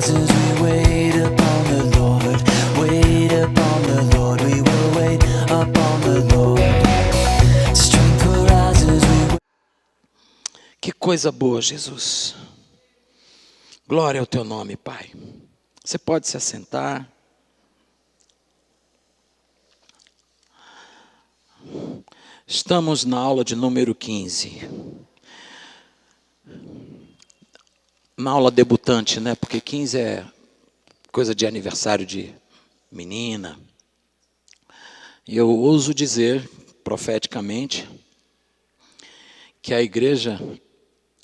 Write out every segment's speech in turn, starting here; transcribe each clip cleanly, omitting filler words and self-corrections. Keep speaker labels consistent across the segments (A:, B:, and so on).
A: rise as we wait upon the Lord. Wait upon the Lord. We will wait upon the Lord. Strength will rise as we wait.
B: Que coisa boa, Jesus. Glória ao teu nome, Pai. Você pode se assentar. Estamos na aula de número 15. Na aula debutante, né? Porque 15 é coisa de aniversário de menina. E eu ouso dizer, profeticamente, que a igreja,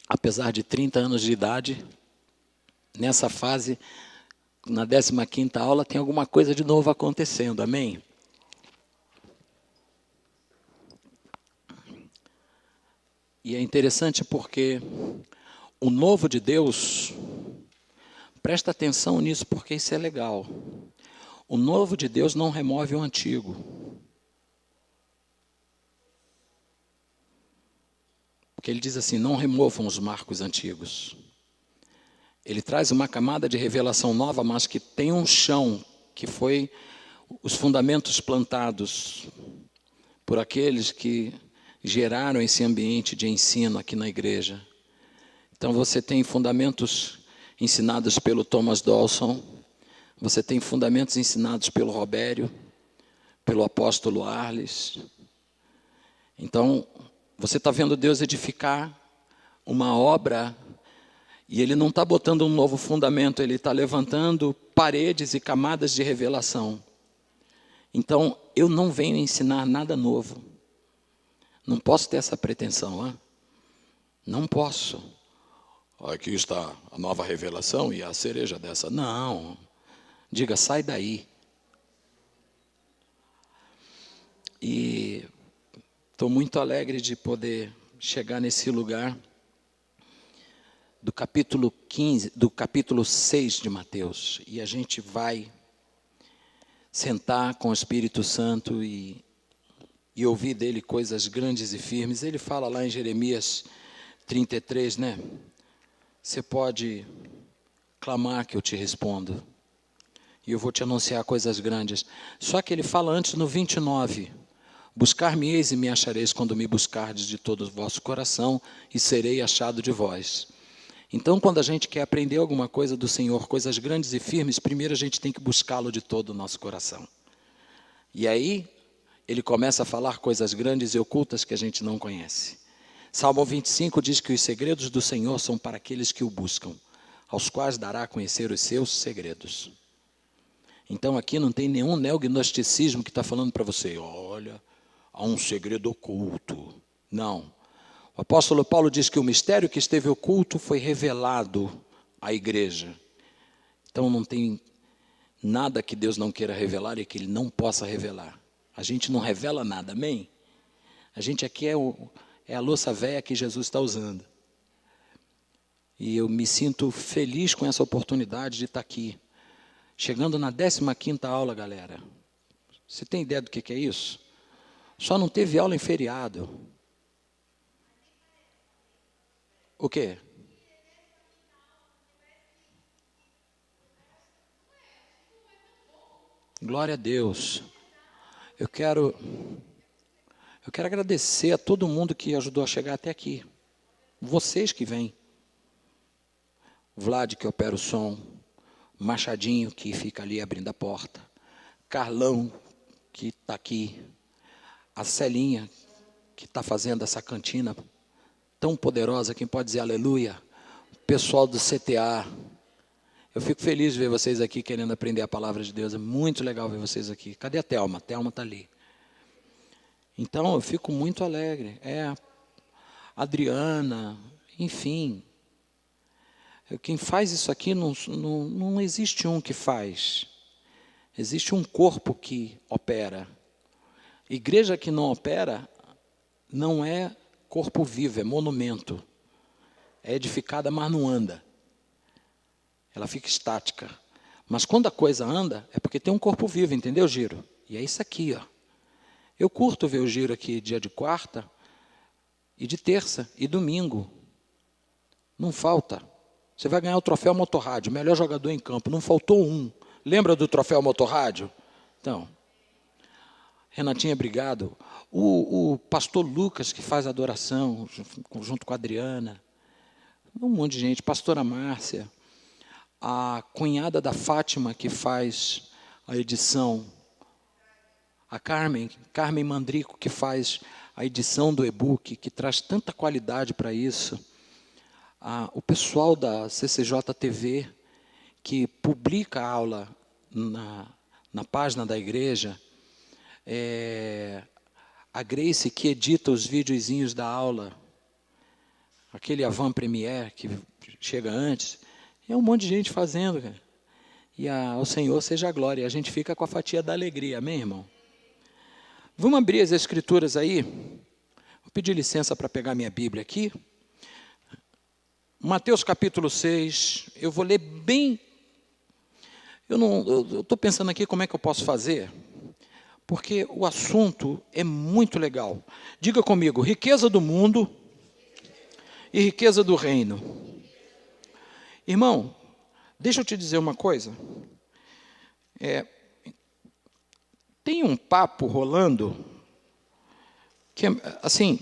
B: apesar de 30 anos de idade, nessa fase, na 15ª aula, tem alguma coisa de novo acontecendo, amém? E é interessante porque o novo de Deus, presta atenção nisso porque isso é legal. O novo de Deus não remove o antigo. Porque ele diz assim, não removam os marcos antigos. Ele traz uma camada de revelação nova, mas que tem um chão, que foi os fundamentos plantados por aqueles que geraram esse ambiente de ensino aqui na igreja. Então você tem fundamentos ensinados pelo Thomas Dawson, você tem fundamentos ensinados pelo Robério, pelo apóstolo Arles. Então, você está vendo Deus edificar uma obra e Ele não está botando um novo fundamento, Ele está levantando paredes e camadas de revelação. Então, eu não venho ensinar nada novo. Não posso ter essa pretensão, hein? Não posso. Aqui está a nova revelação e a cereja dessa. Não. Diga, sai daí. E estou muito alegre de poder chegar nesse lugar do capítulo 15, do capítulo 6 de Mateus. E a gente vai sentar com o Espírito Santo e ouvir dele coisas grandes e firmes. Ele fala lá em Jeremias 33, né? Você pode clamar que eu te respondo. E eu vou te anunciar coisas grandes. Só que ele fala antes no 29. Buscar-me-eis e me achareis quando me buscardes de todo o vosso coração e serei achado de vós. Então, quando a gente quer aprender alguma coisa do Senhor, coisas grandes e firmes, primeiro a gente tem que buscá-lo de todo o nosso coração. E aí, ele começa a falar coisas grandes e ocultas que a gente não conhece. Salmo 25 diz que os segredos do Senhor são para aqueles que o buscam, aos quais dará a conhecer os seus segredos. Então, aqui não tem nenhum neognosticismo que está falando para você, olha, há um segredo oculto. Não. O apóstolo Paulo diz que o mistério que esteve oculto foi revelado à igreja. Então não tem nada que Deus não queira revelar e que Ele não possa revelar. A gente não revela nada, amém? A gente aqui é a louça velha que Jesus está usando. E eu me sinto feliz com essa oportunidade de estar aqui. Chegando na 15ª aula, galera. Você tem ideia do que é isso? Só não teve aula em feriado. O quê? Glória a Deus. Eu quero agradecer a todo mundo que ajudou a chegar até aqui. Vocês que vêm. Vlad, que opera o som. Machadinho, que fica ali abrindo a porta. Carlão, que está aqui. A Celinha, que está fazendo essa cantina tão poderosa, quem pode dizer aleluia? O pessoal do CTA. Eu fico feliz de ver vocês aqui querendo aprender a palavra de Deus. É muito legal ver vocês aqui. Cadê a Thelma? A Thelma está ali. Então, eu fico muito alegre. Adriana, enfim. Quem faz isso aqui, não existe um que faz. Existe um corpo que opera. Igreja que não opera não é corpo vivo, é monumento. É edificada, mas não anda. Ela fica estática. Mas quando a coisa anda, é porque tem um corpo vivo, entendeu, Giro? E é isso aqui, ó. Eu curto ver o Giro aqui dia de quarta, e de terça, e domingo. Não falta. Você vai ganhar o troféu Motorrádio, melhor jogador em campo. Não faltou um. Lembra do troféu Motorrádio? Então, Renatinha, obrigado. O pastor Lucas, que faz adoração, junto com a Adriana. Um monte de gente. Pastora Márcia. A cunhada da Fátima, que faz a edição. A Carmen Mandrico, que faz a edição do e-book, que traz tanta qualidade para isso. O pessoal da CCJ TV, que publica a aula na página da igreja. A Grace, que edita os videozinhos da aula. Aquele Avant Premiere, que chega antes. É um monte de gente fazendo, cara. E ao Senhor seja a glória. E a gente fica com a fatia da alegria, amém, irmão? Vamos abrir as Escrituras aí? Vou pedir licença para pegar minha Bíblia aqui. Mateus capítulo 6, eu vou ler bem... Eu estou pensando aqui como é que eu posso fazer, porque o assunto é muito legal. Diga comigo, riqueza do mundo e riqueza do reino. Irmão, deixa eu te dizer uma coisa. Tem um papo rolando que, assim,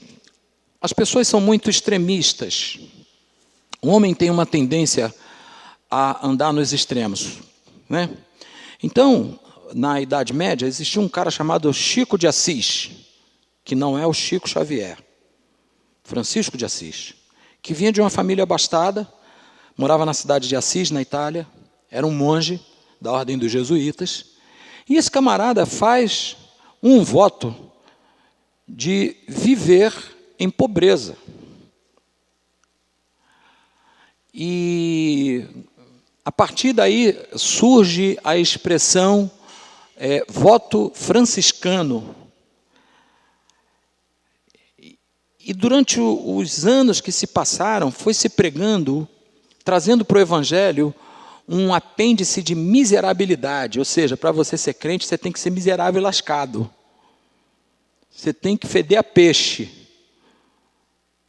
B: as pessoas são muito extremistas. O homem tem uma tendência a andar nos extremos, né? Então, na Idade Média, existia um cara chamado Chico de Assis, que não é o Chico Xavier, Francisco de Assis, que vinha de uma família abastada, morava na cidade de Assis, na Itália, era um monge da ordem dos jesuítas, e esse camarada faz um voto de viver em pobreza. E a partir daí surge a expressão voto franciscano. E durante os anos que se passaram, foi se pregando, trazendo para o Evangelho um apêndice de miserabilidade. Ou seja, para você ser crente, você tem que ser miserável e lascado. Você tem que feder a peixe.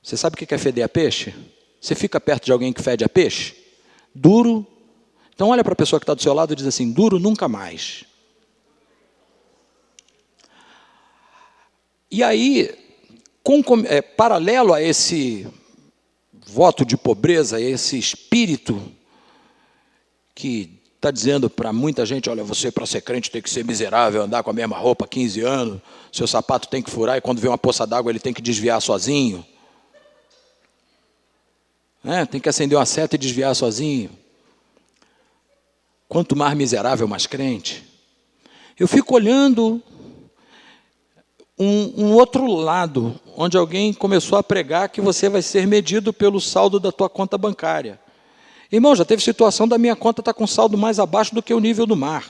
B: Você sabe o que é feder a peixe? Você fica perto de alguém que fede a peixe? Duro. Então olha para a pessoa que está do seu lado e diz assim, duro nunca mais. E aí, paralelo a esse voto de pobreza, a esse espírito que está dizendo para muita gente, olha, você para ser crente tem que ser miserável, andar com a mesma roupa há 15 anos, seu sapato tem que furar e quando vê uma poça d'água ele tem que desviar sozinho. Tem que acender uma seta e desviar sozinho. Quanto mais miserável, mais crente. Eu fico olhando um outro lado, onde alguém começou a pregar que você vai ser medido pelo saldo da tua conta bancária. Irmão, já teve situação da minha conta estar com saldo mais abaixo do que o nível do mar.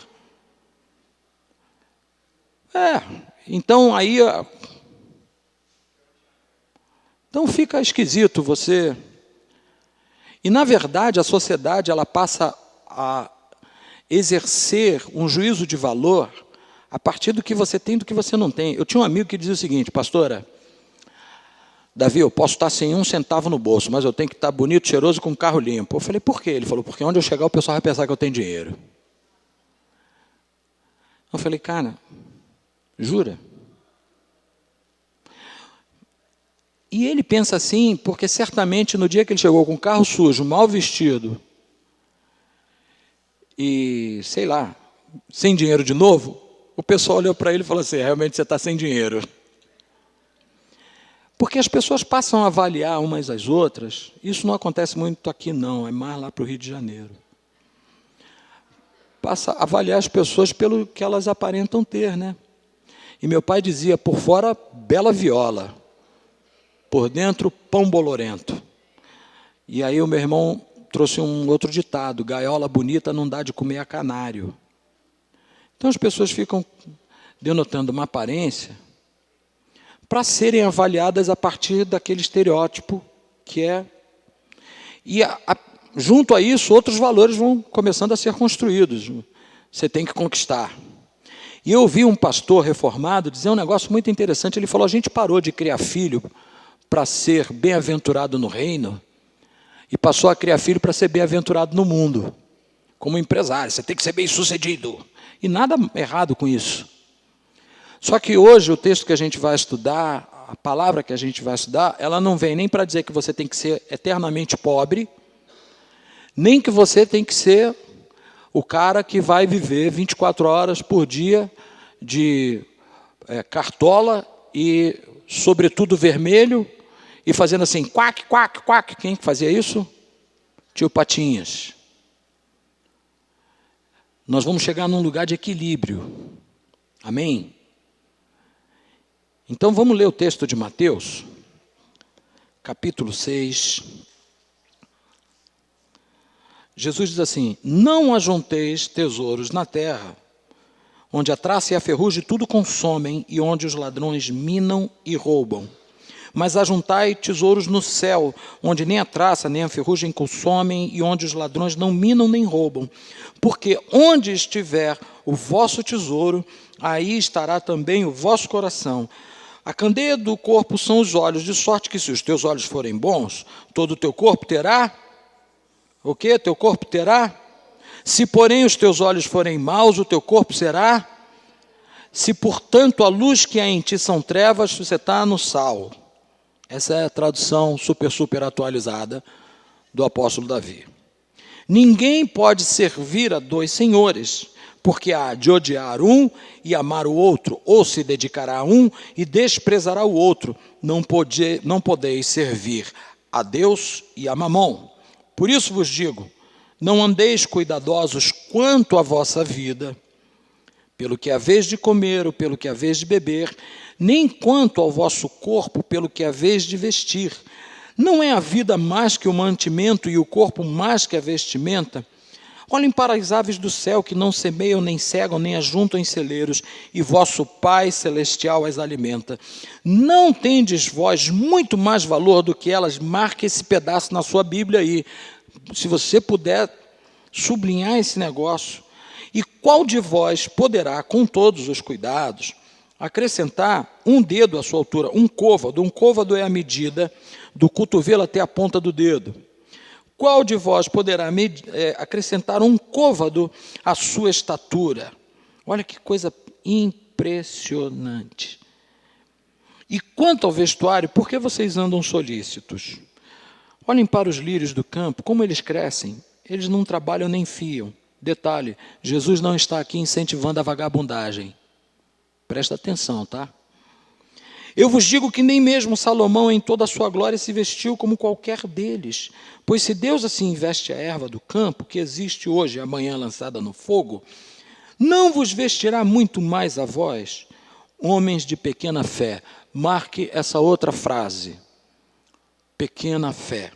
B: Então aí... Então fica esquisito você... E, na verdade, a sociedade ela passa a exercer um juízo de valor a partir do que você tem e do que você não tem. Eu tinha um amigo que dizia o seguinte, pastora, Davi, eu posso estar sem um centavo no bolso, mas eu tenho que estar bonito, cheiroso, com um carro limpo. Eu falei, por quê? Ele falou, porque onde eu chegar o pessoal vai pensar que eu tenho dinheiro. Eu falei, cara, jura? E ele pensa assim, porque certamente no dia que ele chegou com o carro sujo, mal vestido, e, sei lá, sem dinheiro de novo, o pessoal olhou para ele e falou assim, realmente você está sem dinheiro. Porque as pessoas passam a avaliar umas às outras, isso não acontece muito aqui não, é mais lá para o Rio de Janeiro. Passa a avaliar as pessoas pelo que elas aparentam ter, né? E meu pai dizia, por fora, bela viola, por dentro, pão bolorento. E aí o meu irmão trouxe um outro ditado, gaiola bonita não dá de comer a canário. Então as pessoas ficam denotando uma aparência para serem avaliadas a partir daquele estereótipo que é... E junto a isso, outros valores vão começando a ser construídos. Você tem que conquistar. E eu ouvi um pastor reformado dizer um negócio muito interessante. Ele falou, a gente parou de criar filho para ser bem-aventurado no reino, e passou a criar filho para ser bem-aventurado no mundo, como empresário. Você tem que ser bem-sucedido. E nada errado com isso. Só que hoje o texto que a gente vai estudar, a palavra que a gente vai estudar, ela não vem nem para dizer que você tem que ser eternamente pobre, nem que você tem que ser o cara que vai viver 24 horas por dia de cartola e sobretudo vermelho e fazendo assim, quack, quack, quack. Quem fazia isso? Tio Patinhas. Nós vamos chegar num lugar de equilíbrio. Amém? Então vamos ler o texto de Mateus, capítulo 6. Jesus diz assim: não ajunteis tesouros na terra, onde a traça e a ferrugem tudo consomem, e onde os ladrões minam e roubam. Mas ajuntai tesouros no céu, onde nem a traça nem a ferrugem consomem, e onde os ladrões não minam nem roubam. Porque onde estiver o vosso tesouro, aí estará também o vosso coração. A candeia do corpo são os olhos, de sorte que se os teus olhos forem bons, todo o teu corpo terá... O quê? Teu corpo terá? Se, porém, os teus olhos forem maus, o teu corpo será? Se, portanto, a luz que há em ti são trevas, você está no sal. Essa é a tradução super atualizada do apóstolo Davi. Ninguém pode servir a dois senhores, porque há de odiar um e amar o outro, ou se dedicará a um e desprezará o outro. Não podeis servir a Deus e a Mamom. Por isso vos digo, não andeis cuidadosos quanto à vossa vida, pelo que haveis de comer ou pelo que haveis de beber, nem quanto ao vosso corpo, pelo que haveis de vestir. Não é a vida mais que o mantimento e o corpo mais que a vestimenta? Olhem para as aves do céu, que não semeiam, nem cegam, nem ajuntam em celeiros, e vosso Pai Celestial as alimenta. Não tendes vós muito mais valor do que elas? Marque esse pedaço na sua Bíblia aí, se você puder sublinhar esse negócio. E qual de vós poderá, com todos os cuidados, acrescentar um dedo à sua altura, um côvado? Um côvado é a medida do cotovelo até a ponta do dedo. Qual de vós poderá acrescentar um côvado à sua estatura? Olha que coisa impressionante. E quanto ao vestuário, por que vocês andam solícitos? Olhem para os lírios do campo, como eles crescem. Eles não trabalham nem fiam. Detalhe, Jesus não está aqui incentivando a vagabundagem. Presta atenção, tá? Eu vos digo que nem mesmo Salomão em toda a sua glória se vestiu como qualquer deles. Pois se Deus assim veste a erva do campo, que existe hoje e amanhã lançada no fogo, não vos vestirá muito mais a vós, homens de pequena fé. Marque essa outra frase. Pequena fé.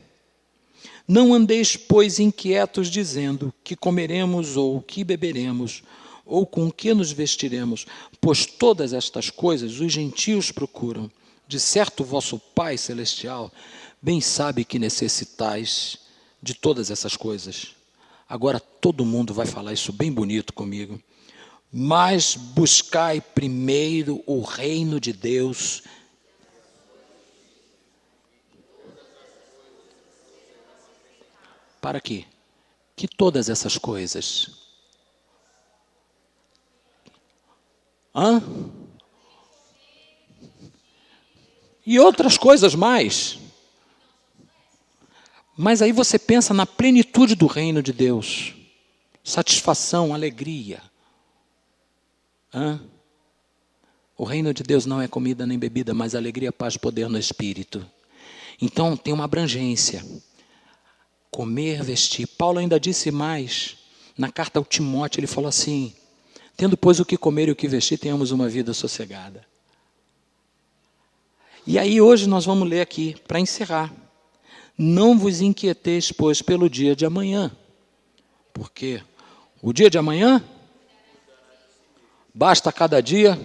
B: Não andeis, pois, inquietos, dizendo que comeremos ou que beberemos, ou com que nos vestiremos, pois todas estas coisas os gentios procuram. De certo, vosso Pai Celestial bem sabe que necessitais de todas essas coisas. Agora todo mundo vai falar isso bem bonito comigo. Mas buscai primeiro o reino de Deus. Para quê? Que todas essas coisas... E outras coisas mais. Mas aí você pensa na plenitude do reino de Deus. Satisfação, alegria. O reino de Deus não é comida nem bebida, mas alegria, paz, poder no Espírito. Então tem uma abrangência. Comer, vestir. Paulo ainda disse mais. Na carta ao Timóteo ele falou assim: tendo, pois, o que comer e o que vestir, tenhamos uma vida sossegada. E aí hoje nós vamos ler aqui, para encerrar. Não vos inquieteis, pois, pelo dia de amanhã. Porque o dia de amanhã, basta a cada dia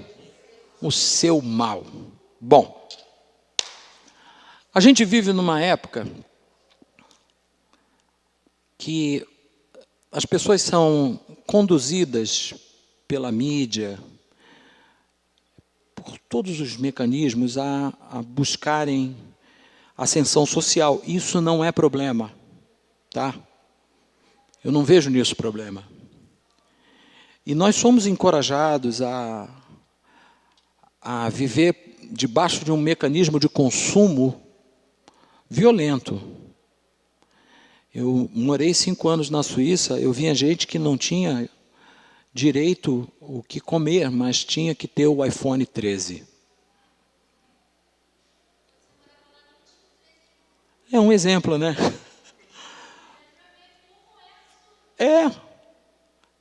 B: o seu mal. Bom, a gente vive numa época que as pessoas são conduzidas pela mídia, por todos os mecanismos, a buscarem ascensão social. Isso não é problema. tá? Eu não vejo nisso problema. E nós somos encorajados a viver debaixo de um mecanismo de consumo violento. Eu morei 5 anos na Suíça, eu via gente que não tinha direito o que comer, mas tinha que ter o iPhone 13. É um exemplo, né?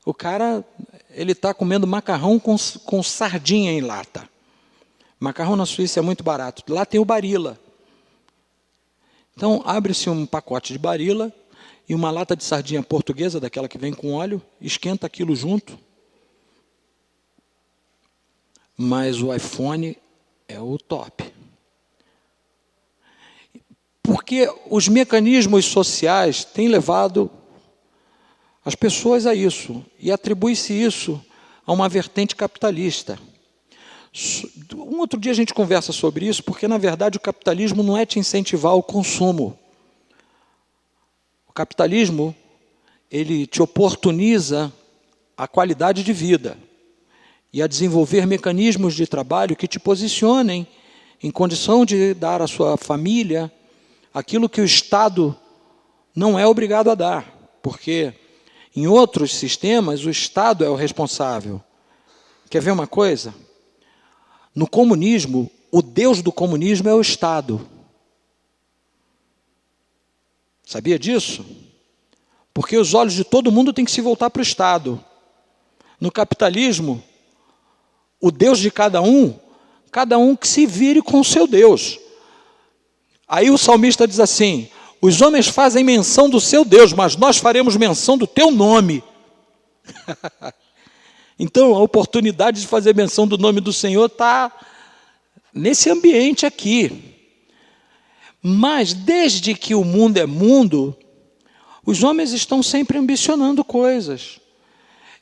B: O cara, ele está comendo macarrão com sardinha em lata. Macarrão na Suíça é muito barato. Lá tem o Barilla. Então, abre-se um pacote de Barilla e uma lata de sardinha portuguesa, daquela que vem com óleo, esquenta aquilo junto. Mas o iPhone é o top. Porque os mecanismos sociais têm levado as pessoas a isso, e atribui-se isso a uma vertente capitalista. Um outro dia a gente conversa sobre isso, porque, na verdade, o capitalismo não é te incentivar ao consumo. O capitalismo, ele te oportuniza a qualidade de vida e a desenvolver mecanismos de trabalho que te posicionem em condição de dar à sua família aquilo que o Estado não é obrigado a dar, porque em outros sistemas o Estado é o responsável. Quer ver uma coisa? No comunismo, o Deus do comunismo é o Estado. Sabia disso? Porque os olhos de todo mundo têm que se voltar para o Estado. No capitalismo, o Deus de cada um que se vire com o seu Deus. Aí o salmista diz assim: os homens fazem menção do seu Deus, mas nós faremos menção do teu nome. Então, a oportunidade de fazer menção do nome do Senhor está nesse ambiente aqui. Mas, desde que o mundo é mundo, os homens estão sempre ambicionando coisas.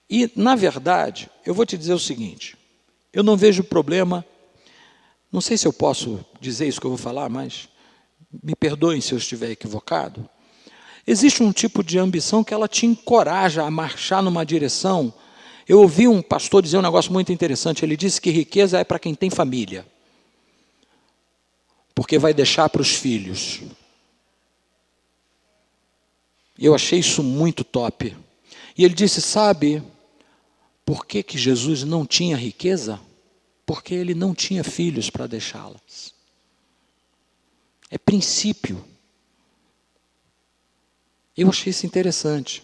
B: E, na verdade, eu vou te dizer o seguinte: eu não vejo problema, não sei se eu posso dizer isso que eu vou falar, mas me perdoem se eu estiver equivocado. Existe um tipo de ambição que ela te encoraja a marchar numa direção. Eu ouvi um pastor dizer um negócio muito interessante. Ele disse que riqueza é para quem tem família, porque vai deixar para os filhos. Eu achei isso muito top. E ele disse: sabe por que Jesus não tinha riqueza? Porque ele não tinha filhos para deixá-las. É princípio. Eu achei isso interessante.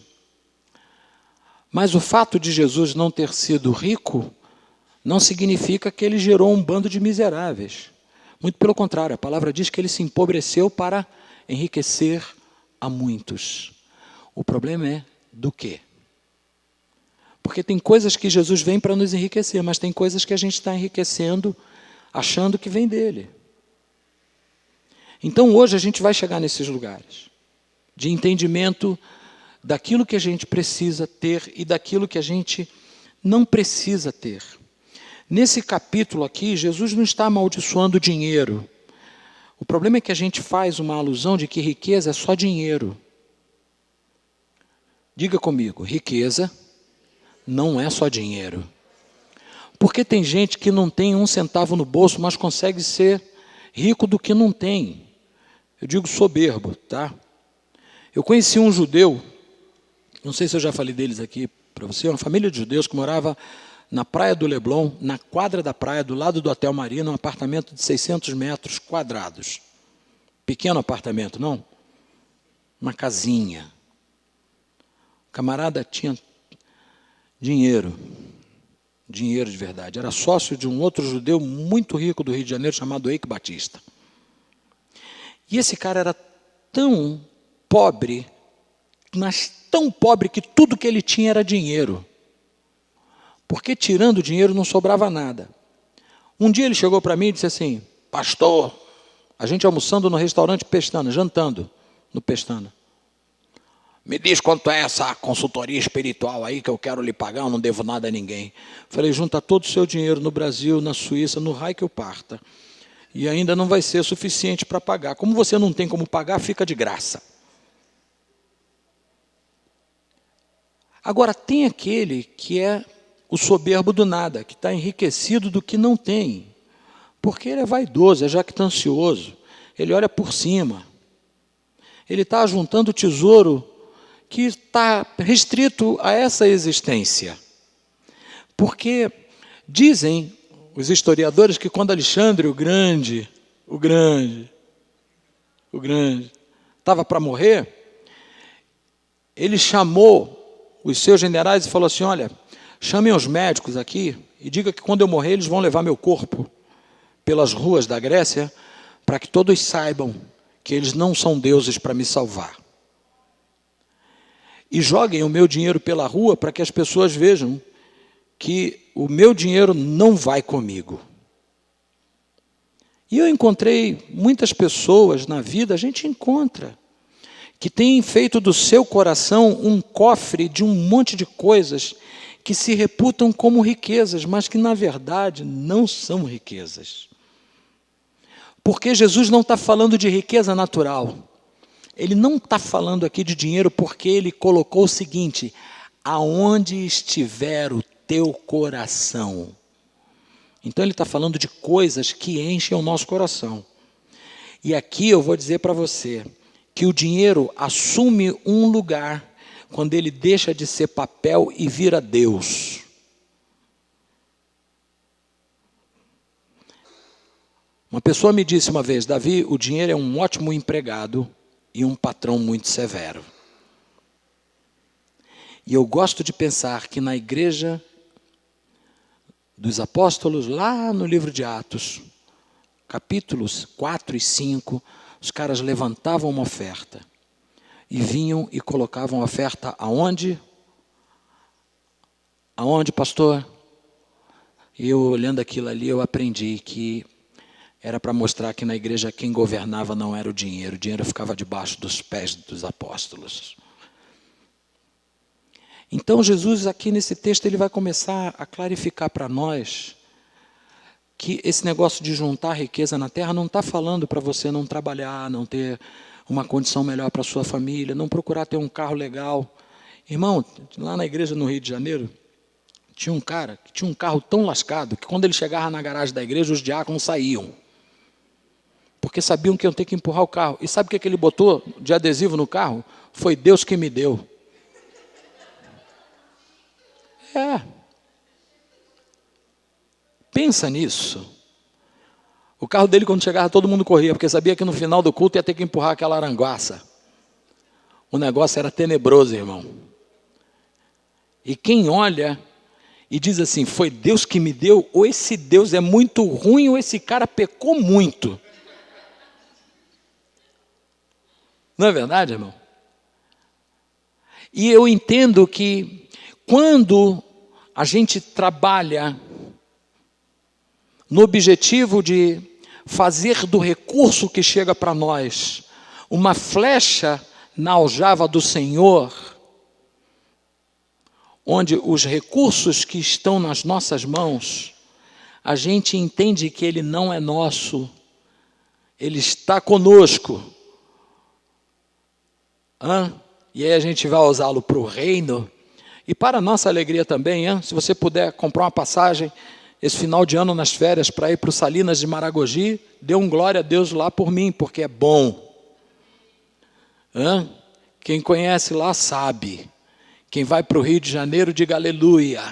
B: Mas o fato de Jesus não ter sido rico não significa que ele gerou um bando de miseráveis. Muito pelo contrário, a palavra diz que ele se empobreceu para enriquecer a muitos. O problema é do quê? Porque tem coisas que Jesus vem para nos enriquecer, mas tem coisas que a gente está enriquecendo achando que vem dele. Então hoje a gente vai chegar nesses lugares de entendimento daquilo que a gente precisa ter e daquilo que a gente não precisa ter. Nesse capítulo aqui, Jesus não está amaldiçoando o dinheiro. O problema é que a gente faz uma alusão de que riqueza é só dinheiro. Diga comigo, riqueza não é só dinheiro. Porque tem gente que não tem 1 centavo no bolso, mas consegue ser rico do que não tem. Eu digo soberbo, tá? Eu conheci um judeu, não sei se eu já falei deles aqui para você, uma família de judeus que morava na praia do Leblon, na quadra da praia, do lado do Hotel Marina, um apartamento de 600 metros quadrados. Pequeno apartamento, não? Uma casinha. O camarada tinha dinheiro de verdade. Era sócio de um outro judeu muito rico do Rio de Janeiro, chamado Eike Batista. E esse cara era tão pobre, mas tão pobre que tudo que ele tinha era dinheiro. Porque tirando o dinheiro não sobrava nada. Um dia ele chegou para mim e disse assim: pastor, a gente almoçando no restaurante Pestana, jantando no Pestana. Me diz quanto é essa consultoria espiritual aí que eu quero lhe pagar, eu não devo nada a ninguém. Falei: junta todo o seu dinheiro no Brasil, na Suíça, no raio que eu parta. E ainda não vai ser suficiente para pagar. Como você não tem como pagar, fica de graça. Agora, tem aquele que é o soberbo do nada, que está enriquecido do que não tem, porque ele é vaidoso, é jactancioso, ele olha por cima, ele está juntando tesouro que está restrito a essa existência. Porque dizem os historiadores que quando Alexandre o Grande, estava para morrer, ele chamou os seus generais e falou assim: olha, chamem os médicos aqui e diga que quando eu morrer eles vão levar meu corpo pelas ruas da Grécia para que todos saibam que eles não são deuses para me salvar. E joguem o meu dinheiro pela rua para que as pessoas vejam que o meu dinheiro não vai comigo. E eu encontrei muitas pessoas na vida, a gente encontra, que têm feito do seu coração um cofre de um monte de coisas que se reputam como riquezas, mas que na verdade não são riquezas. Porque Jesus não está falando de riqueza natural. Ele não está falando aqui de dinheiro porque ele colocou o seguinte: aonde estiver o teu coração. Então ele está falando de coisas que enchem o nosso coração. E aqui eu vou dizer para você que o dinheiro assume um lugar quando ele deixa de ser papel e vira Deus. Uma pessoa me disse uma vez: Davi, o dinheiro é um ótimo empregado e um patrão muito severo. E eu gosto de pensar que na igreja dos apóstolos, lá no livro de Atos, capítulos 4 e 5, os caras levantavam uma oferta e vinham e colocavam a oferta aonde? Aonde, pastor? E eu, olhando aquilo ali, eu aprendi que era para mostrar que na igreja quem governava não era o dinheiro ficava debaixo dos pés dos apóstolos. Então Jesus aqui nesse texto ele vai começar a clarificar para nós que esse negócio de juntar riqueza na terra não está falando para você não trabalhar, não ter uma condição melhor para a sua família, não procurar ter um carro legal. Irmão, lá na igreja no Rio de Janeiro, tinha um cara que tinha um carro tão lascado que quando ele chegava na garagem da igreja, os diáconos saíam. Porque sabiam que iam ter que empurrar o carro. E sabe o que ele botou de adesivo no carro? Foi Deus que me deu. Pensa nisso. O carro dele, quando chegava, todo mundo corria, porque sabia que no final do culto ia ter que empurrar aquela aranguaça. O negócio era tenebroso, irmão. E quem olha e diz assim: foi Deus que me deu, ou esse Deus é muito ruim, ou esse cara pecou muito. Não é verdade, irmão? E eu entendo que quando a gente trabalha no objetivo de fazer do recurso que chega para nós uma flecha na aljava do Senhor, onde os recursos que estão nas nossas mãos, a gente entende que ele não é nosso, ele está conosco. E aí a gente vai usá-lo para o reino. E para a nossa alegria também, se você puder comprar uma passagem esse final de ano nas férias para ir para o Salinas de Maragogi, dê um glória a Deus lá por mim, porque é bom. Quem conhece lá sabe. Quem vai para o Rio de Janeiro, diga aleluia.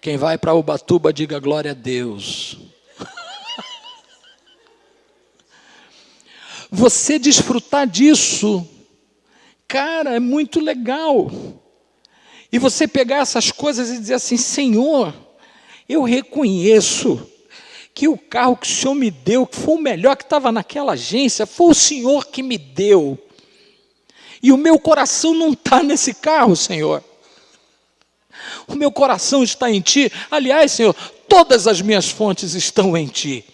B: Quem vai para Ubatuba, diga glória a Deus. Você desfrutar disso, cara, é muito legal. E você pegar essas coisas e dizer assim: Senhor, eu reconheço que o carro que o Senhor me deu, que foi o melhor que estava naquela agência, foi o Senhor que me deu. E o meu coração não está nesse carro, Senhor. O meu coração está em Ti. Aliás, Senhor, todas as minhas fontes estão em Ti.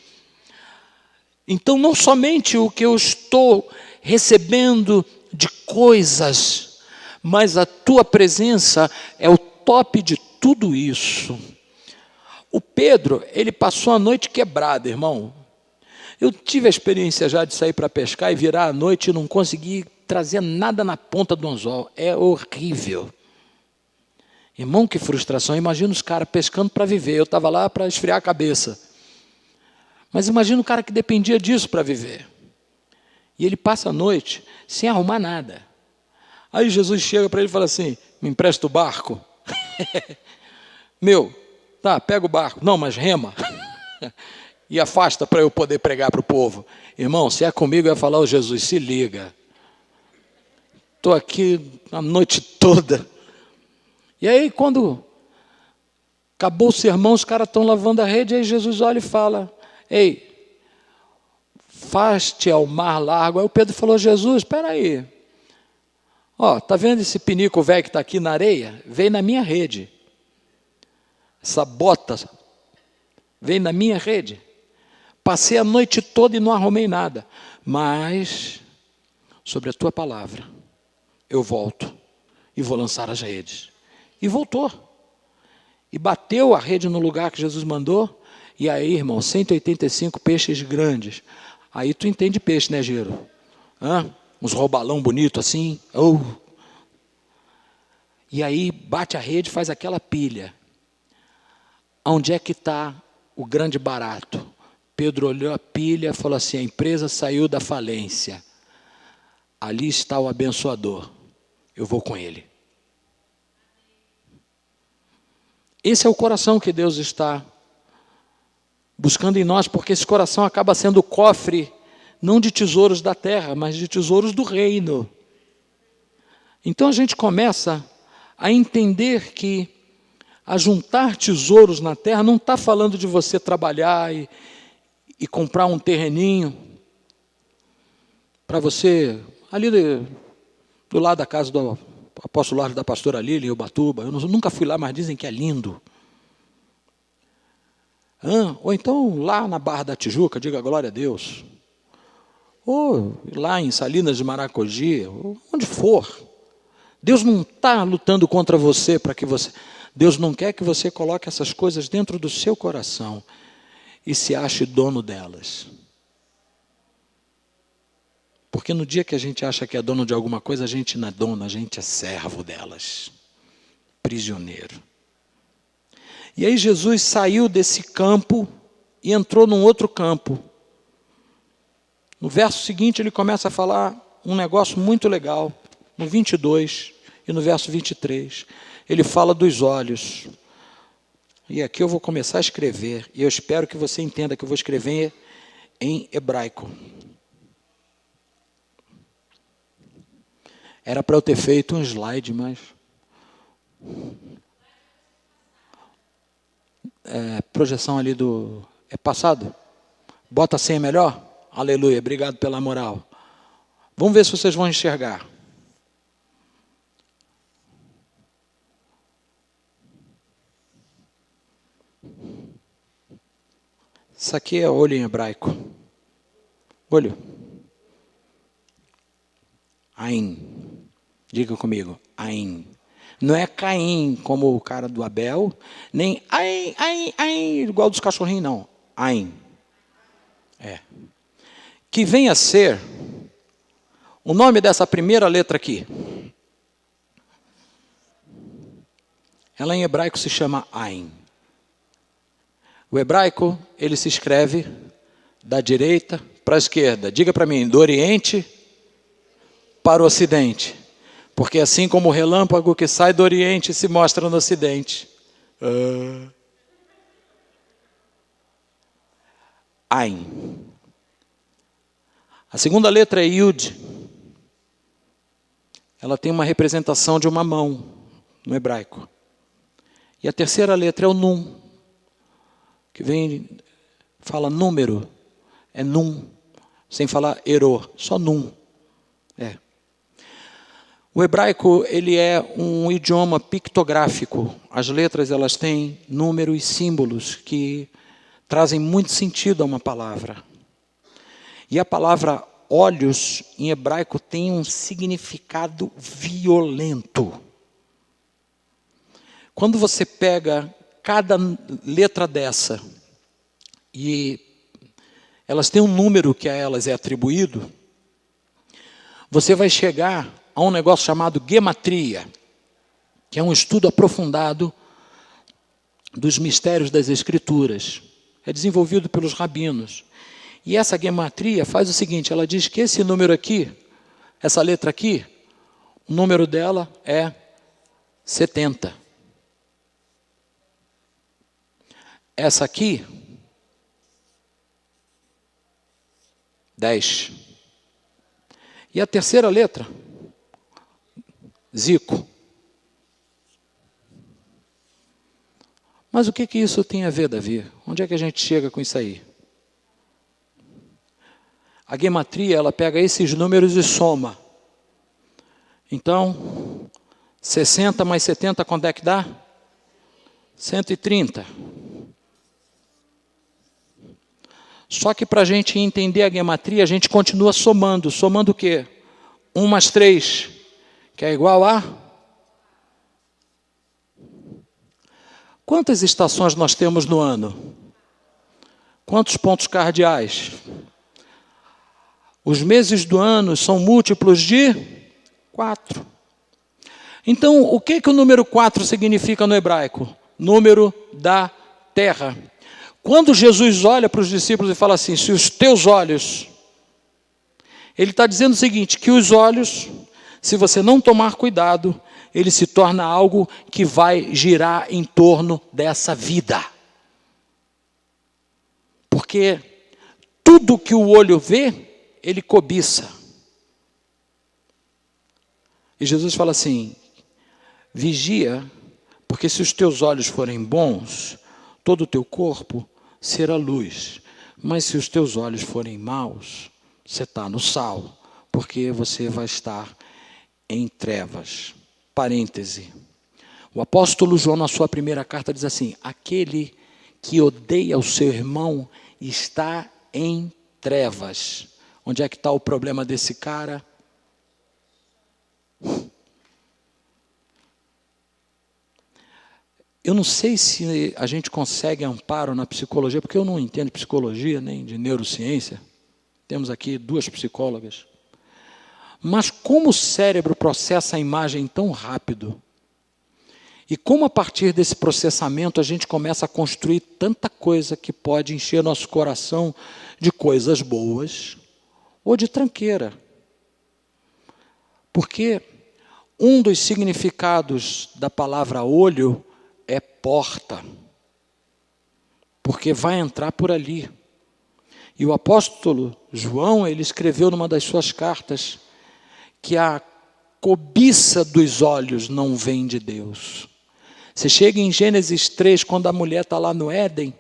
B: Então, não somente o que eu estou recebendo de coisas, mas a Tua presença é o top de tudo isso. O Pedro, ele passou a noite quebrado, irmão. Eu tive a experiência já de sair para pescar e virar à noite e não conseguir trazer nada na ponta do anzol. É horrível. Irmão, que frustração. Imagina os caras pescando para viver. Eu estava lá para esfriar a cabeça. Mas imagina o cara que dependia disso para viver. E ele passa a noite sem arrumar nada. Aí Jesus chega para ele e fala assim: me empresta o barco? Meu, tá, pega o barco. Não, mas rema. E afasta para eu poder pregar para o povo. Irmão, se é comigo, eu ia falar: ô Jesus, se liga. Estou aqui a noite toda. E aí, quando acabou o sermão, os caras estão lavando a rede, aí Jesus olha e fala: ei, faz-te ao mar largo. Aí o Pedro falou: Jesus, espera aí. Ó, tá vendo esse pinico velho que está aqui na areia? Veio na minha rede. Essa bota veio na minha rede. Passei a noite toda e não arrumei nada. Mas, sobre a tua palavra, eu volto e vou lançar as redes. E voltou. E bateu a rede no lugar que Jesus mandou. E aí, irmão, 185 peixes grandes. Aí tu entende peixe, né, Giro? Uns roubalão bonito assim. Oh. E aí bate a rede, faz aquela pilha. Onde é que está o grande barato? Pedro olhou a pilha e falou assim: a empresa saiu da falência. Ali está o abençoador. Eu vou com ele. Esse é o coração que Deus está buscando em nós, porque esse coração acaba sendo o cofre, não de tesouros da terra, mas de tesouros do reino. Então a gente começa a entender que a juntar tesouros na terra não está falando de você trabalhar e comprar um terreninho para você, ali do lado da casa do apostolado da pastora Lília, em Ubatuba. Eu nunca fui lá, mas dizem que é lindo. Ou então lá na Barra da Tijuca, diga glória a Deus. Ou lá em Salinas de Maracogi, ou onde for. Deus não está lutando contra você para que você... Deus não quer que você coloque essas coisas dentro do seu coração e se ache dono delas. Porque no dia que a gente acha que é dono de alguma coisa, a gente não é dono, a gente é servo delas. Prisioneiro. E aí Jesus saiu desse campo e entrou num outro campo. No verso seguinte ele começa a falar um negócio muito legal. No 22 e no verso 23. Ele fala dos olhos. E aqui eu vou começar a escrever. E eu espero que você entenda que eu vou escrever em hebraico. Era para eu ter feito um slide, mas... projeção ali do... É passado? Bota a senha melhor? Aleluia, obrigado pela moral. Vamos ver se vocês vão enxergar. Isso aqui é olho em hebraico. Olho. Ain. Diga comigo. Ain. Não é Caim, como o cara do Abel, nem Ain, igual dos cachorrinhos, não. Ain. Que vem a ser o nome dessa primeira letra aqui. Ela em hebraico se chama Ain. O hebraico, ele se escreve da direita para a esquerda. Diga para mim, do Oriente para o Ocidente. Porque assim como o relâmpago que sai do Oriente se mostra no Ocidente. Ain. A segunda letra é Yud. Ela tem uma representação de uma mão no hebraico. E a terceira letra é o Nun, que fala número, é Nun, sem falar Ero, só Nun. O hebraico, ele é um idioma pictográfico. As letras, elas têm número e símbolos que trazem muito sentido a uma palavra. E a palavra olhos, em hebraico, tem um significado violento. Quando você pega cada letra dessa e elas têm um número que a elas é atribuído, você vai chegar a um negócio chamado gematria, que é um estudo aprofundado dos mistérios das Escrituras. É desenvolvido pelos rabinos. E essa gematria faz o seguinte, ela diz que esse número aqui, essa letra aqui, o número dela é 70. Essa aqui, 10. E a terceira letra, Zico. Mas o que isso tem a ver, Davi? Onde é que a gente chega com isso aí? A gematria, ela pega esses números e soma. Então, 60 mais 70, quanto é que dá? 130. Só que para a gente entender a gematria, a gente continua somando. Somando o quê? 1 mais 3, que é igual a... Quantas estações nós temos no ano? Quantos pontos cardeais? Os meses do ano são múltiplos de 4. Então, o que o número 4 significa no hebraico? Número da terra. Quando Jesus olha para os discípulos e fala assim, se os teus olhos... Ele está dizendo o seguinte, que os olhos, se você não tomar cuidado, ele se torna algo que vai girar em torno dessa vida. Porque tudo que o olho vê, ele cobiça. E Jesus fala assim, vigia, porque se os teus olhos forem bons, todo o teu corpo será luz. Mas se os teus olhos forem maus, você está no sal, porque você vai estar em trevas. Parêntese. O apóstolo João, na sua primeira carta, diz assim, aquele que odeia o seu irmão está em trevas. Onde é que está o problema desse cara? Eu não sei se a gente consegue amparo na psicologia, porque eu não entendo psicologia, nem de neurociência. Temos aqui 2 psicólogas. Mas como o cérebro processa a imagem tão rápido? E como a partir desse processamento a gente começa a construir tanta coisa que pode encher nosso coração de coisas boas ou de tranqueira? Porque um dos significados da palavra olho é porta. Porque vai entrar por ali. E o apóstolo João, ele escreveu numa das suas cartas que a cobiça dos olhos não vem de Deus. Você chega em Gênesis 3, quando a mulher está lá no Éden,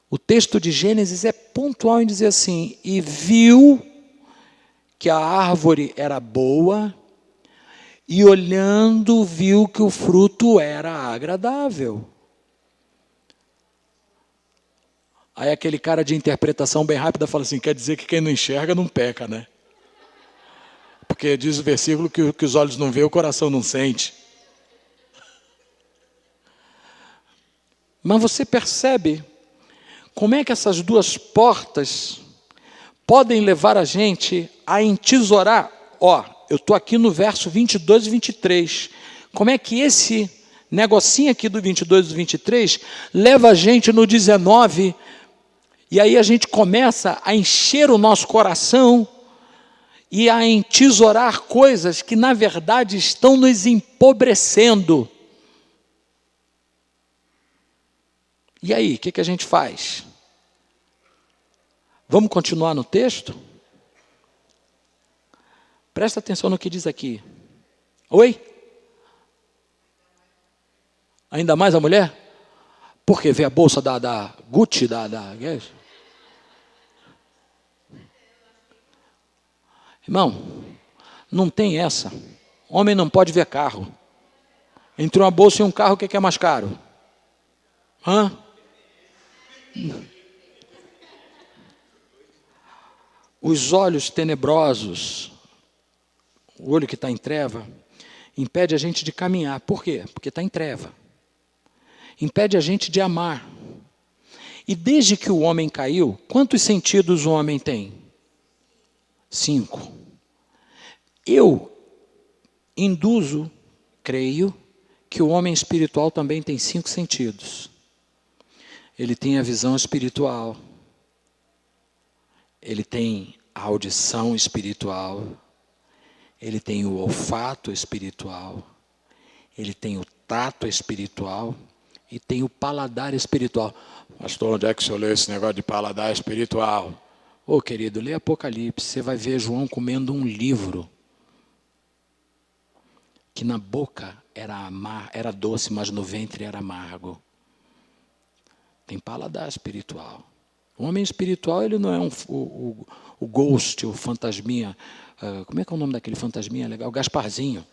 B: o texto de Gênesis é pontual em dizer assim, e viu que a árvore era boa, e olhando viu que o fruto era agradável. Aí aquele cara de interpretação bem rápida fala assim, quer dizer que quem não enxerga não peca, né? Porque diz o versículo que os olhos não veem, o coração não sente. Mas você percebe como é que essas 2 portas podem levar a gente a entesourar? Ó, eu estou aqui no verso 22 e 23. Como é que esse negocinho aqui do 22 e 23 leva a gente no 19... E aí a gente começa a encher o nosso coração e a entesourar coisas que, na verdade, estão nos empobrecendo. E aí, o que a gente faz? Vamos continuar no texto? Presta atenção no que diz aqui. Oi? Ainda mais a mulher? Porque vê a bolsa da Gucci, da Irmão, não tem essa. Homem não pode ver carro. Entre uma bolsa e um carro, o que é mais caro? Hã? Os olhos tenebrosos, o olho que está em treva, impede a gente de caminhar. Por quê? Porque está em treva. Impede a gente de amar. E desde que o homem caiu, quantos sentidos o homem tem? 5. Eu induzo, creio, que o homem espiritual também tem 5 sentidos. Ele tem a visão espiritual, ele tem a audição espiritual, ele tem o olfato espiritual, ele tem o tato espiritual e tem o paladar espiritual. Pastor, onde é que o senhor leu esse negócio de paladar espiritual? Ô, querido, lê Apocalipse, você vai ver João comendo um livro que na boca era doce, mas no ventre era amargo. Tem paladar espiritual. O homem espiritual, ele não é o ghost, o fantasminha. Como é que é o nome daquele fantasminha legal? O Gasparzinho.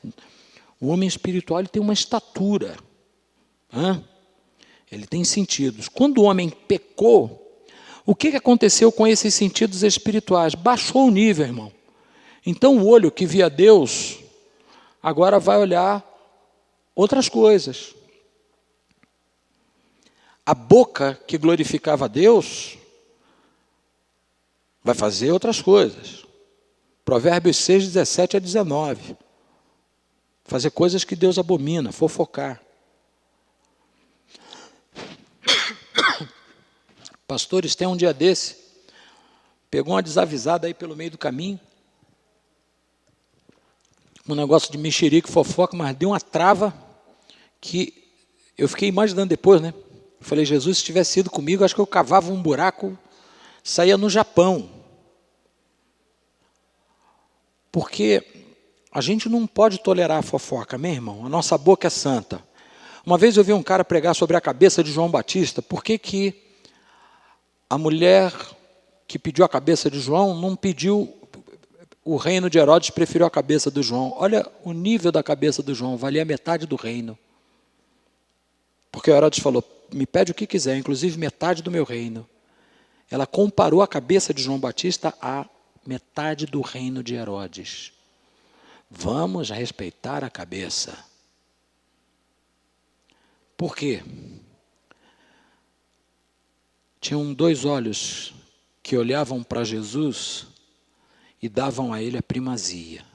B: O homem espiritual, ele tem uma estatura. Ele tem sentidos. Quando o homem pecou, o que aconteceu com esses sentidos espirituais? Baixou o nível, irmão. Então o olho que via Deus, agora vai olhar outras coisas. A boca que glorificava a Deus vai fazer outras coisas. Provérbios 6, 17 a 19. Fazer coisas que Deus abomina, fofocar. Pastores, tem um dia desse, pegou uma desavisada aí pelo meio do caminho, um negócio de mexerico, fofoca, mas deu uma trava que eu fiquei imaginando depois, né? Eu falei, Jesus, se tivesse sido comigo, acho que eu cavava um buraco, saía no Japão. Porque a gente não pode tolerar a fofoca, meu irmão. A nossa boca é santa. Uma vez eu vi um cara pregar sobre a cabeça de João Batista. Por que a mulher que pediu a cabeça de João não pediu o reino de Herodes, preferiu a cabeça do João? Olha o nível da cabeça do João, valia metade do reino. Porque o Herodes falou, me pede o que quiser, inclusive metade do meu reino. Ela comparou a cabeça de João Batista a metade do reino de Herodes. Vamos respeitar a cabeça. Por quê? Tinham 2 olhos que olhavam para Jesus e davam a ele a primazia.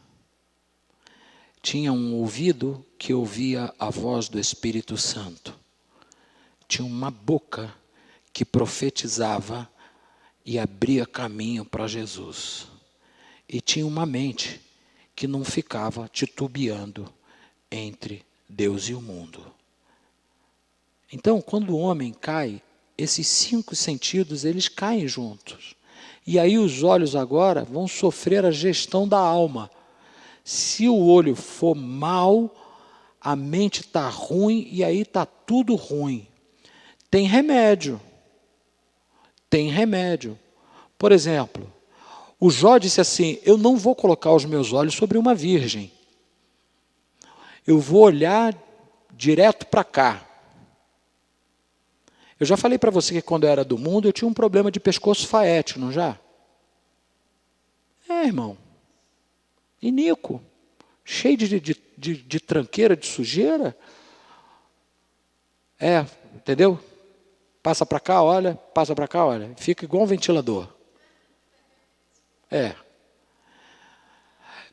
B: Tinha um ouvido que ouvia a voz do Espírito Santo. Tinha uma boca que profetizava e abria caminho para Jesus. E tinha uma mente que não ficava titubeando entre Deus e o mundo. Então, quando o homem cai, esses 5 sentidos, eles caem juntos. E aí os olhos agora vão sofrer a gestão da alma. Se o olho for mal, a mente está ruim e aí está tudo ruim. Tem remédio. Tem remédio. Por exemplo, o Jó disse assim, eu não vou colocar os meus olhos sobre uma virgem. Eu vou olhar direto para cá. Eu já falei para você que quando eu era do mundo, eu tinha um problema de pescoço faético, não já? Irmão. Iníquo. Cheio de tranqueira, de sujeira. Entendeu? Passa para cá, olha, passa para cá, olha. Fica igual um ventilador.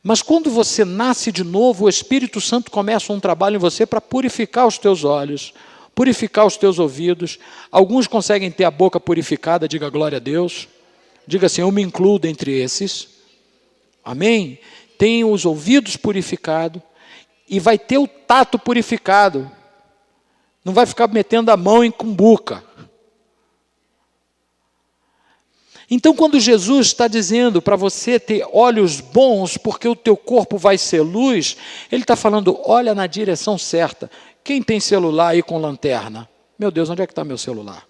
B: Mas quando você nasce de novo, o Espírito Santo começa um trabalho em você para purificar os teus olhos, purificar os teus ouvidos. Alguns conseguem ter a boca purificada, diga glória a Deus. Diga assim, eu me incluo dentre esses. Amém? Tem os ouvidos purificados e vai ter o tato purificado. Não vai ficar metendo a mão em cumbuca. Então, quando Jesus está dizendo para você ter olhos bons, porque o teu corpo vai ser luz, ele está falando, olha na direção certa. Quem tem celular aí com lanterna? Meu Deus, onde é que está meu celular?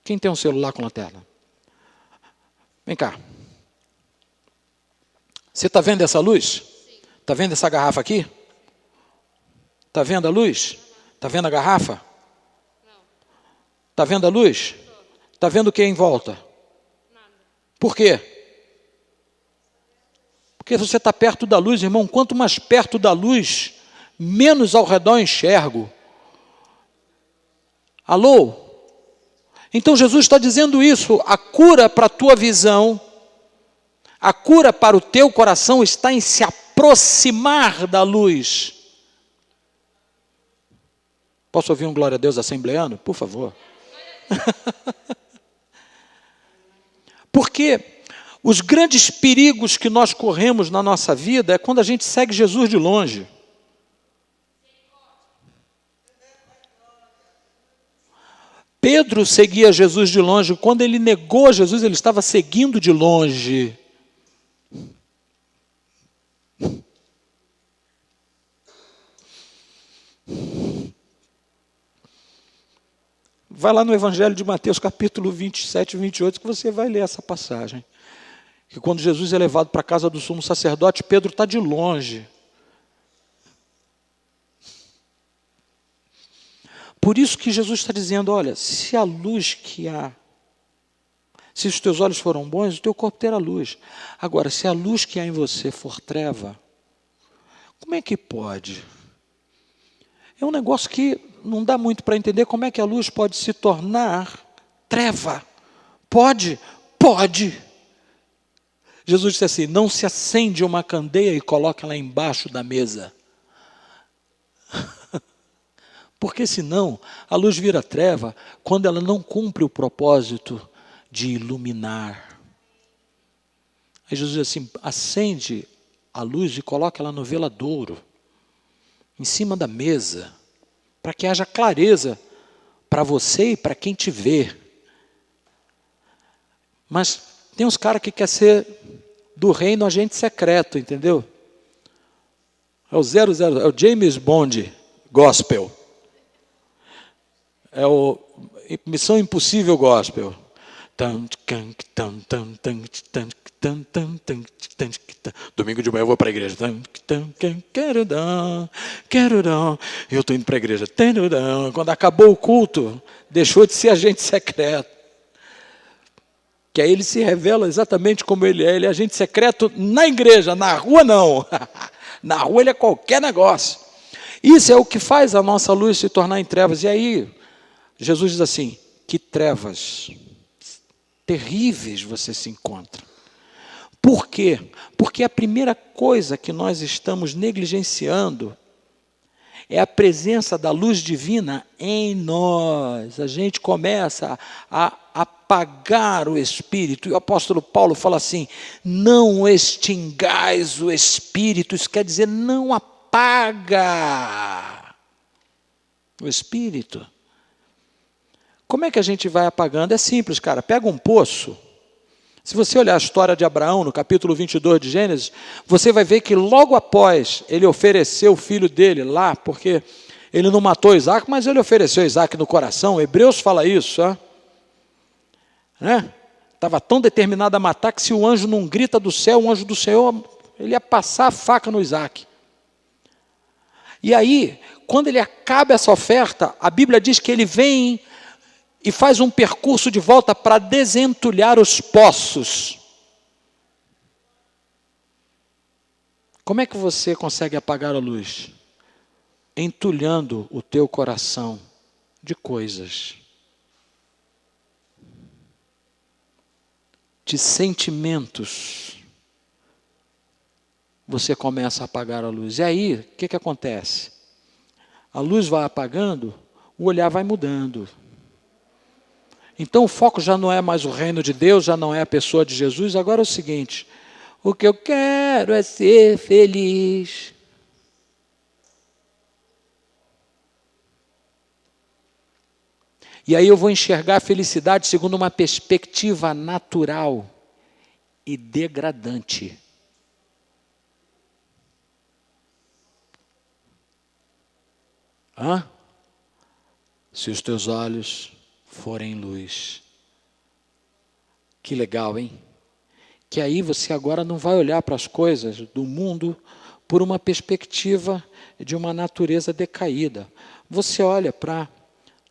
B: Quem tem um celular com lanterna? Vem cá. Você está vendo essa luz? Está vendo essa garrafa aqui? Está vendo a luz? Está vendo a garrafa? Está vendo a luz? Está vendo o que em volta? Por quê? Porque você está perto da luz, irmão. Quanto mais perto da luz, menos ao redor enxergo. Alô? Então Jesus está dizendo isso, a cura para a tua visão, a cura para o teu coração está em se aproximar da luz. Posso ouvir um glória a Deus assembleano? Por favor. Porque os grandes perigos que nós corremos na nossa vida é quando a gente segue Jesus de longe. Pedro seguia Jesus de longe. Quando ele negou Jesus, ele estava seguindo de longe. Vai lá no Evangelho de Mateus, capítulo 27 e 28, que você vai ler essa passagem. Que quando Jesus é levado para a casa do sumo sacerdote, Pedro está de longe. Por isso que Jesus está dizendo, olha, se a luz que há, se os teus olhos foram bons, o teu corpo terá luz. Agora, se a luz que há em você for treva, como é que pode? É um negócio que não dá muito para entender como é que a luz pode se tornar treva. Pode. Jesus disse assim, não se acende uma candeia e coloca lá embaixo da mesa. Porque senão a luz vira treva quando ela não cumpre o propósito de iluminar. Aí Jesus diz assim, acende a luz e coloca ela no veladouro, em cima da mesa, para que haja clareza para você e para quem te vê. Mas tem uns caras que querem ser do reino agente secreto, entendeu? É o 00, é o James Bond Gospel. É o Missão Impossível Gospel. Domingo de manhã eu vou para a igreja. Eu estou indo para a igreja. Quando acabou o culto, deixou de ser agente secreto. Que aí ele se revela exatamente como ele é. Ele é agente secreto na igreja, na rua não. Na rua ele é qualquer negócio. Isso é o que faz a nossa luz se tornar em trevas. E aí, Jesus diz assim, que trevas terríveis você se encontra. Por quê? Porque a primeira coisa que nós estamos negligenciando é a presença da luz divina em nós. A gente começa a apagar o Espírito. E o apóstolo Paulo fala assim, não extingais o Espírito. Isso quer dizer, não apaga o Espírito. Como é que a gente vai apagando? É simples, cara. Pega um poço. Se você olhar a história de Abraão, no capítulo 22 de Gênesis, você vai ver que logo após ele ofereceu o filho dele lá, porque ele não matou Isaac, mas ele ofereceu Isaac no coração. Hebreus fala isso. Estava tão determinado a matar que se o anjo não grita do céu, o anjo do Senhor, ele ia passar a faca no Isaac. E aí, quando ele acaba essa oferta, a Bíblia diz que ele vem e faz um percurso de volta para desentulhar os poços. Como é que você consegue apagar a luz? Entulhando o teu coração de coisas, de sentimentos. Você começa a apagar a luz. E aí, o que acontece? A luz vai apagando, o olhar vai mudando. Então o foco já não é mais o reino de Deus, já não é a pessoa de Jesus. Agora é o seguinte, o que eu quero é ser feliz. E aí eu vou enxergar a felicidade segundo uma perspectiva natural e degradante. Se os teus olhos forem luz. Que legal, hein? Que aí você agora não vai olhar para as coisas do mundo por uma perspectiva de uma natureza decaída. Você olha para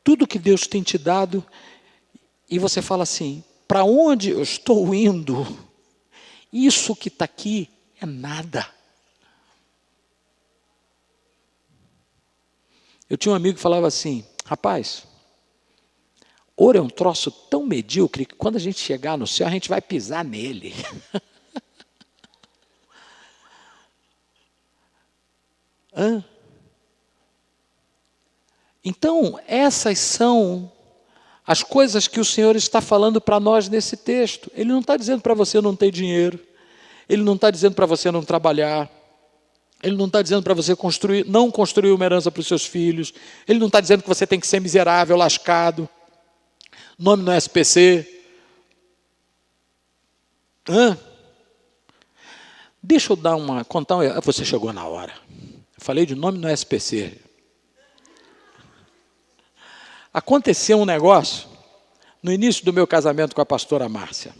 B: tudo que Deus tem te dado e você fala assim, para onde eu estou indo? Isso que está aqui é nada. Eu tinha um amigo que falava assim, rapaz, Ouro é um troço tão medíocre que quando a gente chegar no céu, a gente vai pisar nele. Hã? Então, essas são as coisas que o Senhor está falando para nós nesse texto. Ele não está dizendo para você não ter dinheiro. Ele não está dizendo para você não trabalhar. Ele não está dizendo para você não construir uma herança para os seus filhos. Ele não está dizendo que você tem que ser miserável, lascado. Nome no SPC. Hã? Deixa eu contar você chegou na hora. Eu falei de nome no SPC. Aconteceu um negócio no início do meu casamento com a pastora Márcia.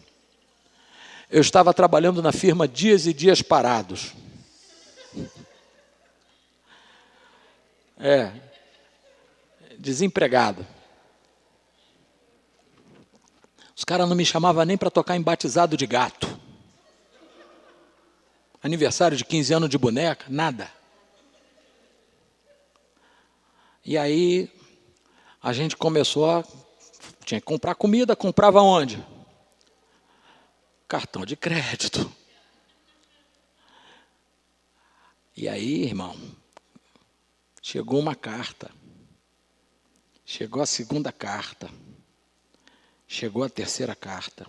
B: Eu estava trabalhando na firma Dias e Dias Parados. Desempregado. Os caras não me chamavam nem para tocar em batizado de gato. Aniversário de 15 anos de boneca, nada. E aí, a gente começou tinha que comprar comida, comprava onde? Cartão de crédito. E aí, irmão, chegou uma carta. Chegou a segunda carta. Chegou a terceira carta.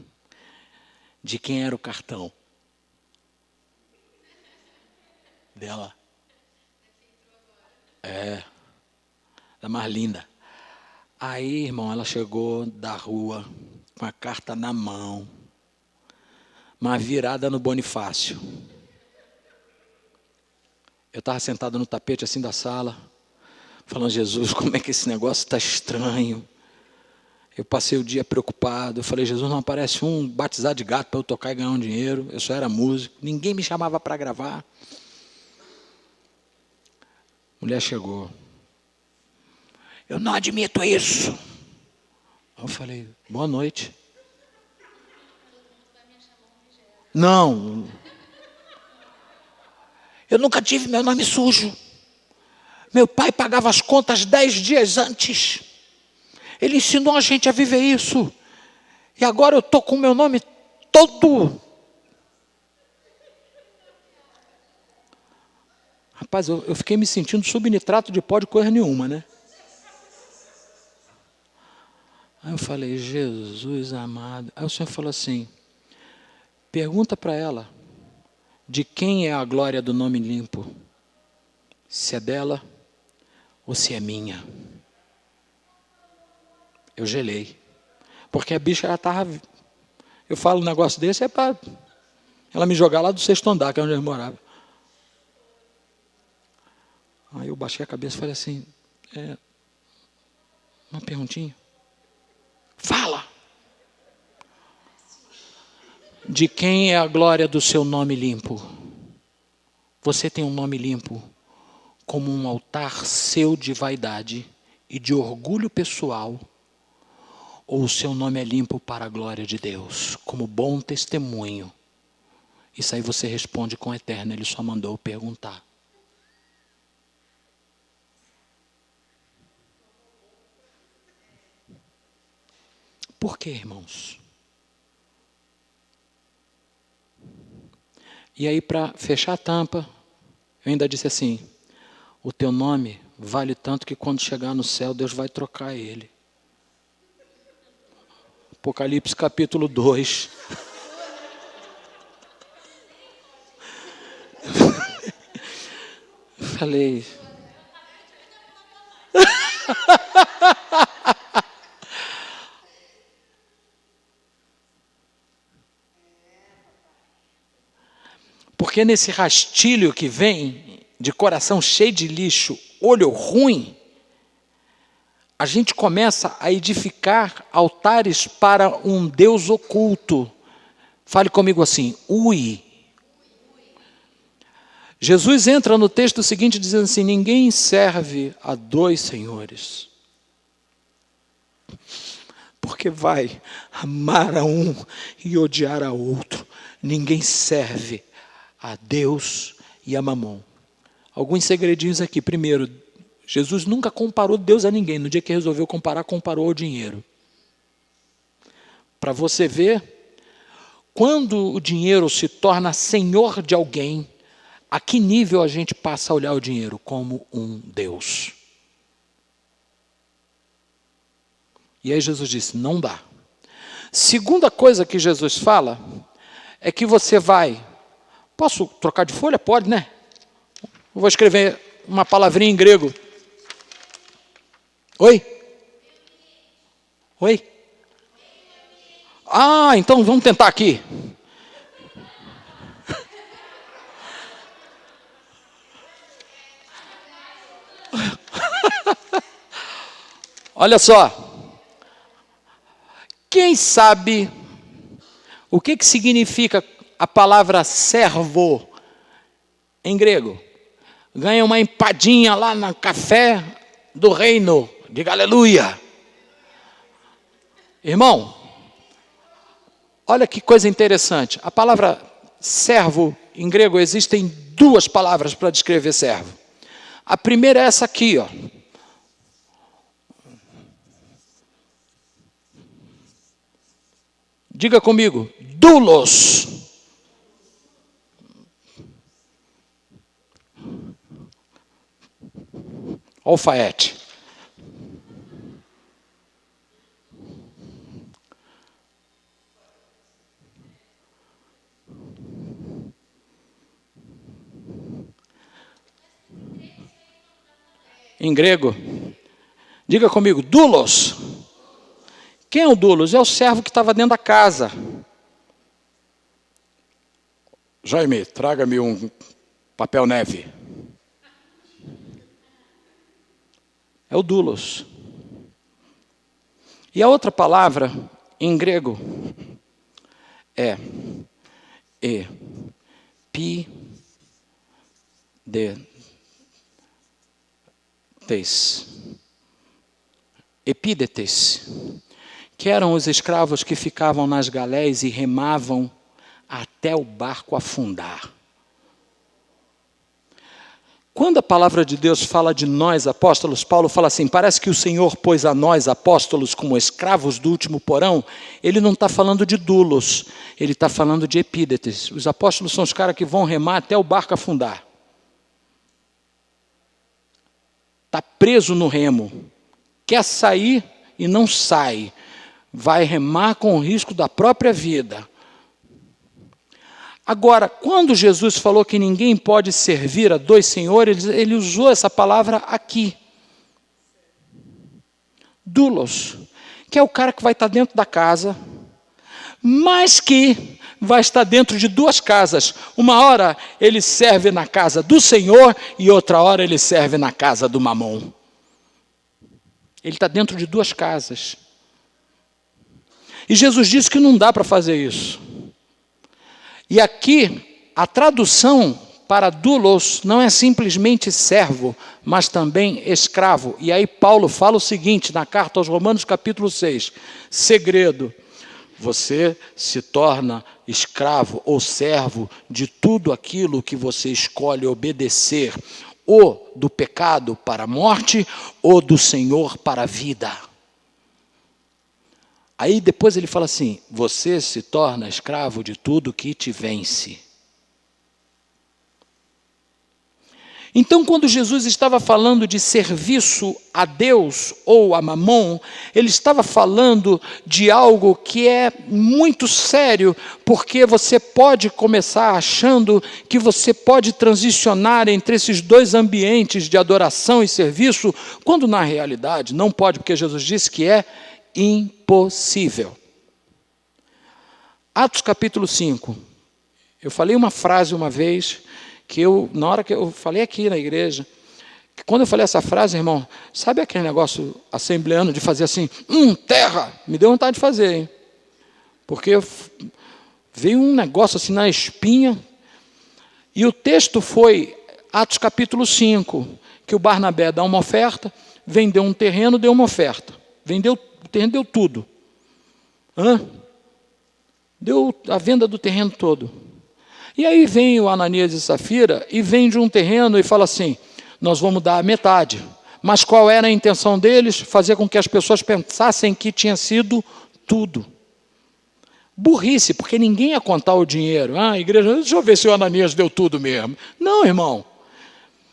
B: De quem era o cartão? Dela. Da mais linda. Aí, irmão, ela chegou da rua com a carta na mão, uma virada no Bonifácio. Eu estava sentado no tapete assim da sala, falando, Jesus, como é que esse negócio está estranho? Eu passei o dia preocupado, eu falei, Jesus, não aparece um batizado de gato para eu tocar e ganhar um dinheiro, eu só era músico, ninguém me chamava para gravar. A mulher chegou. Eu não admito isso. Eu falei, boa noite. Não. Eu nunca tive meu nome sujo. Meu pai pagava as contas 10 dias antes. Ele ensinou a gente a viver isso. E agora eu estou com o meu nome todo. Rapaz, eu fiquei me sentindo subnitrato de pó de coisa nenhuma, né? Aí eu falei, Jesus amado. Aí o Senhor falou assim, pergunta para ela, de quem é a glória do nome limpo? Se é dela ou se é minha? Eu gelei. Porque a bicha já estava... Eu falo um negócio desse, é para ela me jogar lá do 6º andar, que é onde eu morava. Aí eu baixei a cabeça e falei assim, uma perguntinha. Fala! De quem é a glória do seu nome limpo? Você tem um nome limpo como um altar seu de vaidade e de orgulho pessoal, ou o seu nome é limpo para a glória de Deus, como bom testemunho? Isso aí você responde com o eterno, ele só mandou perguntar. Por quê, irmãos? E aí, para fechar a tampa, eu ainda disse assim, o teu nome vale tanto que quando chegar no céu, Deus vai trocar ele. Apocalipse capítulo 2. Falei... Porque nesse rastilho que vem, de coração cheio de lixo, olho ruim, a gente começa a edificar altares para um Deus oculto. Fale comigo assim, ui. Jesus entra no texto seguinte dizendo assim, ninguém serve a 2 senhores. Porque vai amar a um e odiar a outro. Ninguém serve a Deus e a Mamon. Alguns segredinhos aqui. Primeiro, Jesus nunca comparou Deus a ninguém. No dia que resolveu comparar, comparou ao dinheiro. para você ver, quando o dinheiro se torna senhor de alguém, a que nível a gente passa a olhar o dinheiro? Como um Deus. E aí Jesus disse, não dá. Segunda coisa que Jesus fala, é que você vai... Posso trocar de folha? Pode, né? Eu vou escrever uma palavrinha em grego. Oi? Oi? Ah, então vamos tentar aqui. Olha só. Quem sabe o que significa a palavra servo em grego? Ganha uma empadinha lá no café do reino. Diga aleluia. Irmão, olha que coisa interessante. A palavra servo em grego, existem duas palavras para descrever servo. A primeira é essa aqui, ó. Diga comigo, doulos. Alfaete. Em grego, diga comigo, doulos. Quem é o doulos? É o servo que estava dentro da casa. Jaime, traga-me um papel neve. É o doulos. E a outra palavra, em grego, é epídetes, que eram os escravos que ficavam nas galés e remavam até o barco afundar. Quando a palavra de Deus fala de nós, apóstolos, Paulo fala assim, parece que o Senhor pôs a nós, apóstolos, como escravos do último porão. Ele não está falando de doulos, ele está falando de epídetes. Os apóstolos são os caras que vão remar até o barco afundar. Está preso no remo, quer sair e não sai. Vai remar com o risco da própria vida. Agora, quando Jesus falou que ninguém pode servir a dois senhores, ele usou essa palavra aqui. Doulos, que é o cara que vai estar dentro da casa, mas que vai estar dentro de duas casas. Uma hora ele serve na casa do Senhor e outra hora ele serve na casa do mamão. Ele está dentro de duas casas. E Jesus disse que não dá para fazer isso. E aqui, a tradução para doulos não é simplesmente servo, mas também escravo. E aí Paulo fala o seguinte, na carta aos Romanos, capítulo 6. Segredo, você se torna escravo ou servo de tudo aquilo que você escolhe obedecer, ou do pecado para a morte, ou do Senhor para a vida. Aí depois ele fala assim, você se torna escravo de tudo que te vence. Então, quando Jesus estava falando de serviço a Deus ou a Mamon, ele estava falando de algo que é muito sério, porque você pode começar achando que você pode transicionar entre esses dois ambientes de adoração e serviço, quando na realidade não pode, porque Jesus disse que é impossível. Atos capítulo 5. Eu falei uma frase uma vez, que na hora que eu falei aqui na igreja, que quando eu falei essa frase, irmão, sabe aquele negócio assembleano de fazer assim, terra, me deu vontade de fazer, hein? Porque veio um negócio assim na espinha, e o texto foi Atos capítulo 5, que o Barnabé dá uma oferta, vendeu um terreno, deu uma oferta, vendeu o terreno, deu tudo. Deu a venda do terreno todo. E aí vem o Ananias e Safira e vende um terreno e fala assim, nós vamos dar a metade. Mas qual era a intenção deles? Fazer com que as pessoas pensassem que tinha sido tudo. Burrice, porque ninguém ia contar o dinheiro. Ah, igreja, deixa eu ver se o Ananias deu tudo mesmo. Não, irmão.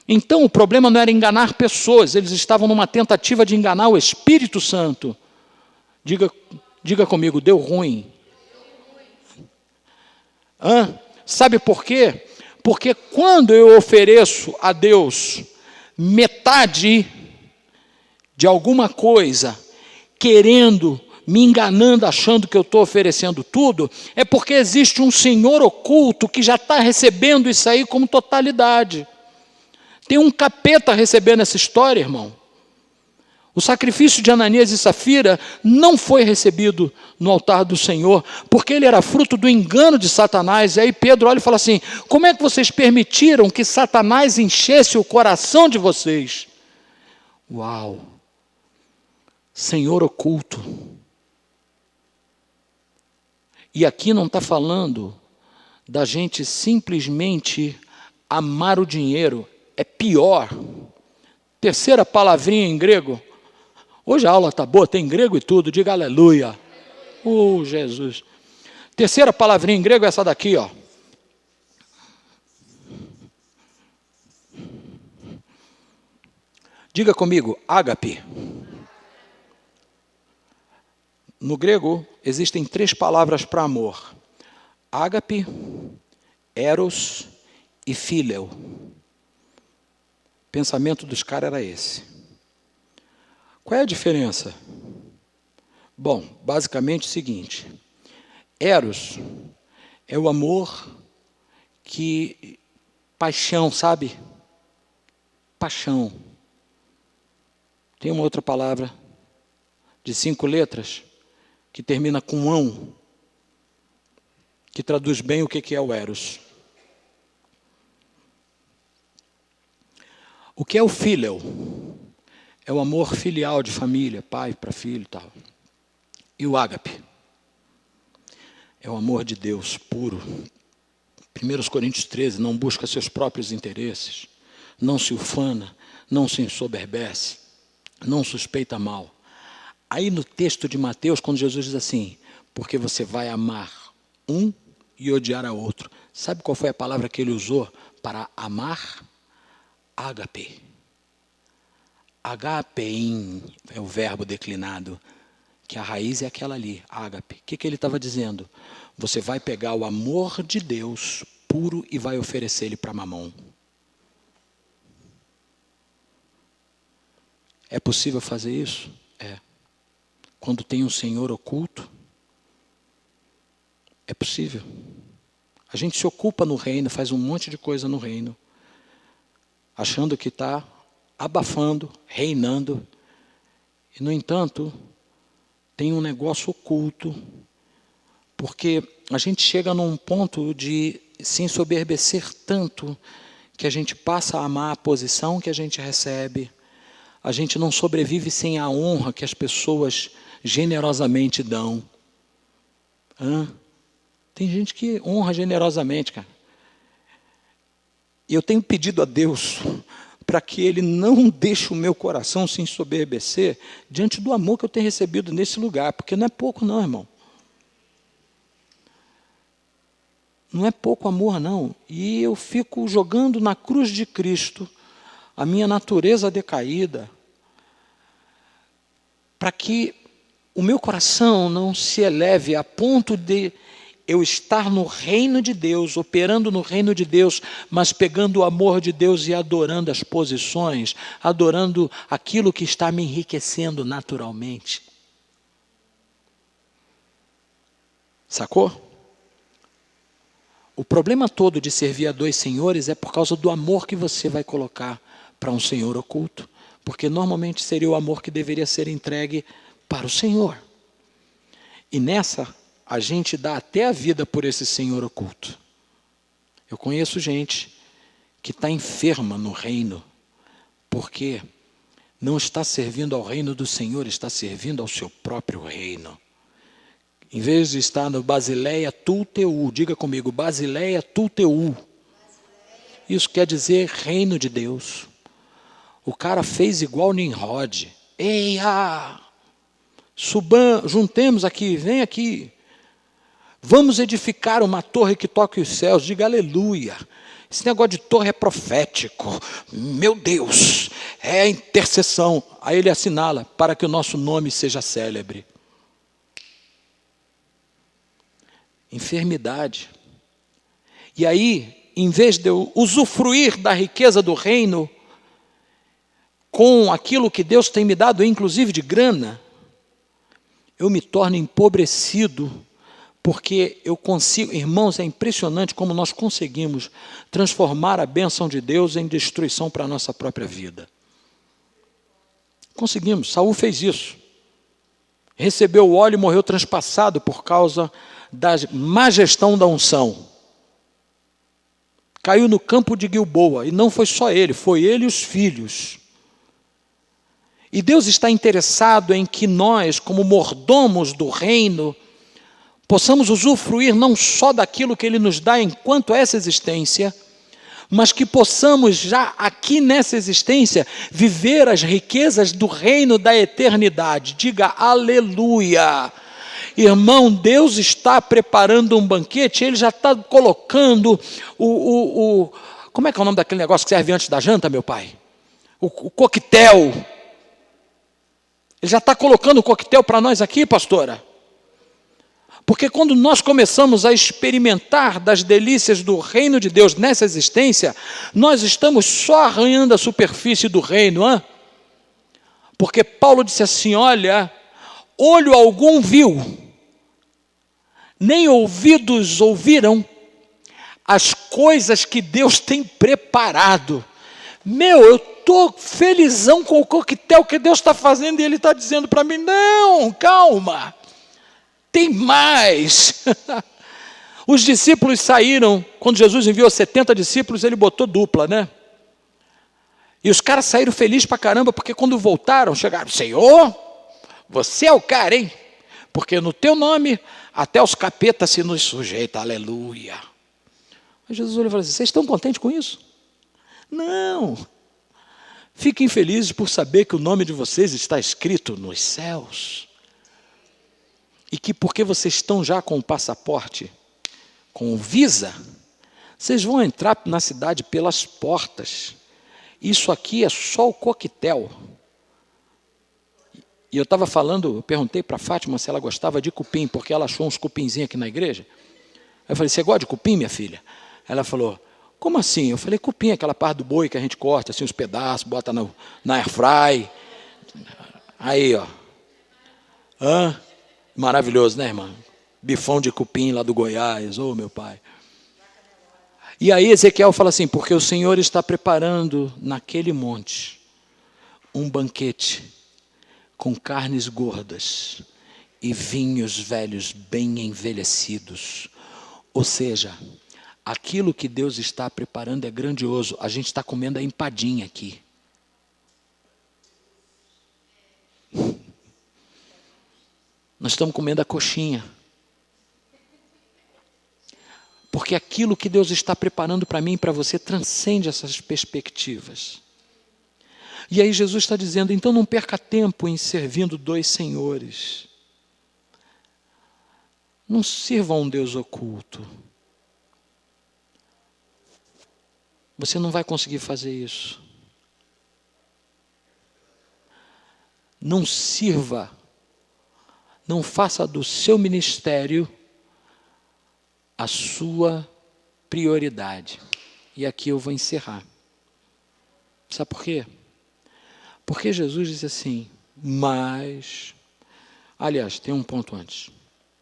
B: Então, o problema não era enganar pessoas, eles estavam numa tentativa de enganar o Espírito Santo. Diga comigo, deu ruim. Sabe por quê? Porque quando eu ofereço a Deus metade de alguma coisa, querendo, me enganando, achando que eu estou oferecendo tudo, é porque existe um senhor oculto que já está recebendo isso aí como totalidade. Tem um capeta recebendo essa história, irmão. O sacrifício de Ananias e Safira não foi recebido no altar do Senhor, porque ele era fruto do engano de Satanás. E aí Pedro olha e fala assim, como é que vocês permitiram que Satanás enchesse o coração de vocês? Uau! Senhor oculto. E aqui não está falando da gente simplesmente amar o dinheiro. É pior. Terceira palavrinha em grego. Hoje a aula está boa, tem grego e tudo. Diga aleluia. Jesus. Terceira palavrinha em grego é essa daqui, ó. Diga comigo, ágape. No grego, existem 3 palavras para amor. Ágape, eros e phileo. O pensamento dos caras era esse. Qual é a diferença? Bom, basicamente o seguinte. Eros é o amor que... paixão, sabe? Paixão. Tem uma outra palavra de 5 letras que termina com ão, que traduz bem o que é o eros. O que é o phileo? É o amor filial de família, pai para filho e tal. E o ágape? É o amor de Deus puro. 1 Coríntios 13, não busca seus próprios interesses, não se ufana, não se ensoberbece, não suspeita mal. Aí no texto de Mateus, quando Jesus diz assim, porque você vai amar um e odiar a outro. Sabe qual foi a palavra que ele usou para amar? Ágape. Agapein é o verbo declinado, que a raiz é aquela ali, ágape. O que ele estava dizendo? Você vai pegar o amor de Deus puro e vai oferecer ele para Mamon. É possível fazer isso? É. Quando tem um Senhor oculto, é possível. A gente se ocupa no reino, faz um monte de coisa no reino, achando que está abafando, reinando. E, no entanto, tem um negócio oculto, porque a gente chega num ponto de se ensoberbecer tanto que a gente passa a amar a posição que a gente recebe. A gente não sobrevive sem a honra que as pessoas generosamente dão. Tem gente que honra generosamente, cara. E eu tenho pedido a Deus para que Ele não deixe o meu coração se ensoberbecer diante do amor que eu tenho recebido nesse lugar, porque não é pouco não, irmão. Não é pouco amor não. E eu fico jogando na cruz de Cristo a minha natureza decaída, para que o meu coração não se eleve a ponto de eu estar no reino de Deus, operando no reino de Deus, mas pegando o amor de Deus e adorando as posições, adorando aquilo que está me enriquecendo naturalmente. Sacou? O problema todo de servir a 2 senhores é por causa do amor que você vai colocar para um senhor oculto, porque normalmente seria o amor que deveria ser entregue para o Senhor. E nessa, a gente dá até a vida por esse senhor oculto. Eu conheço gente que está enferma no reino, porque não está servindo ao reino do Senhor, está servindo ao seu próprio reino. Em vez de estar no Basileia Tulteu, diga comigo, Basileia Tulteu. Isso quer dizer reino de Deus. O cara fez igual Nimrod. Eia! Juntemos aqui, vem aqui. Vamos edificar uma torre que toque os céus. Diga aleluia. Esse negócio de torre é profético. Meu Deus, é a intercessão. Aí ele assinala, para que o nosso nome seja célebre. Enfermidade. E aí, em vez de eu usufruir da riqueza do reino, com aquilo que Deus tem me dado, inclusive de grana, eu me torno empobrecido, porque eu consigo, irmãos, é impressionante como nós conseguimos transformar a bênção de Deus em destruição para a nossa própria vida. Conseguimos, Saul fez isso. Recebeu o óleo e morreu transpassado por causa da má gestão da unção. Caiu no campo de Gilboa, e não foi só ele, foi ele e os filhos. E Deus está interessado em que nós, como mordomos do reino, possamos usufruir não só daquilo que Ele nos dá enquanto essa existência, mas que possamos já aqui nessa existência viver as riquezas do reino da eternidade. Diga aleluia. Irmão, Deus está preparando um banquete, Ele já está colocando como é que é o nome daquele negócio que serve antes da janta, meu pai? O coquetel. Ele já está colocando o coquetel para nós aqui, pastora. Porque quando nós começamos a experimentar das delícias do reino de Deus nessa existência, nós estamos só arranhando a superfície do reino. Porque Paulo disse assim, olha, olho algum viu, nem ouvidos ouviram as coisas que Deus tem preparado. Meu, eu estou felizão com o coquetel que Deus está fazendo e Ele está dizendo para mim, não, calma. Tem mais. Os discípulos saíram, quando Jesus enviou 70 discípulos, ele botou dupla, né? E os caras saíram felizes pra caramba, porque quando voltaram, chegaram, Senhor, você é o cara, hein? Porque no teu nome, até os capetas se nos sujeitam, aleluia. Aí Jesus olhou e falou assim, vocês estão contentes com isso? Não. Fiquem felizes por saber que o nome de vocês está escrito nos céus. E que porque vocês estão já com o passaporte, com o Visa, vocês vão entrar na cidade pelas portas. Isso aqui é só o coquetel. E eu estava falando, eu perguntei para a Fátima se ela gostava de cupim, porque ela achou uns cupinzinhos aqui na igreja. Aí eu falei, você gosta de cupim, minha filha? Ela falou, como assim? Eu falei, cupim, aquela parte do boi que a gente corta, assim, os pedaços, bota na airfry. Aí, ó. Maravilhoso, né, irmã? Bifão de cupim lá do Goiás, meu pai. E aí Ezequiel fala assim, porque o Senhor está preparando naquele monte um banquete com carnes gordas e vinhos velhos bem envelhecidos. Ou seja, aquilo que Deus está preparando é grandioso. A gente está comendo a empadinha aqui. Nós estamos comendo a coxinha. Porque aquilo que Deus está preparando para mim e para você transcende essas perspectivas. E aí Jesus está dizendo, então não perca tempo em servindo dois senhores. Não sirva a um Deus oculto. Você não vai conseguir fazer isso. Não sirva, não faça do seu ministério a sua prioridade. E aqui eu vou encerrar. Sabe por quê? Porque Jesus disse assim, mas... Aliás, tem um ponto antes.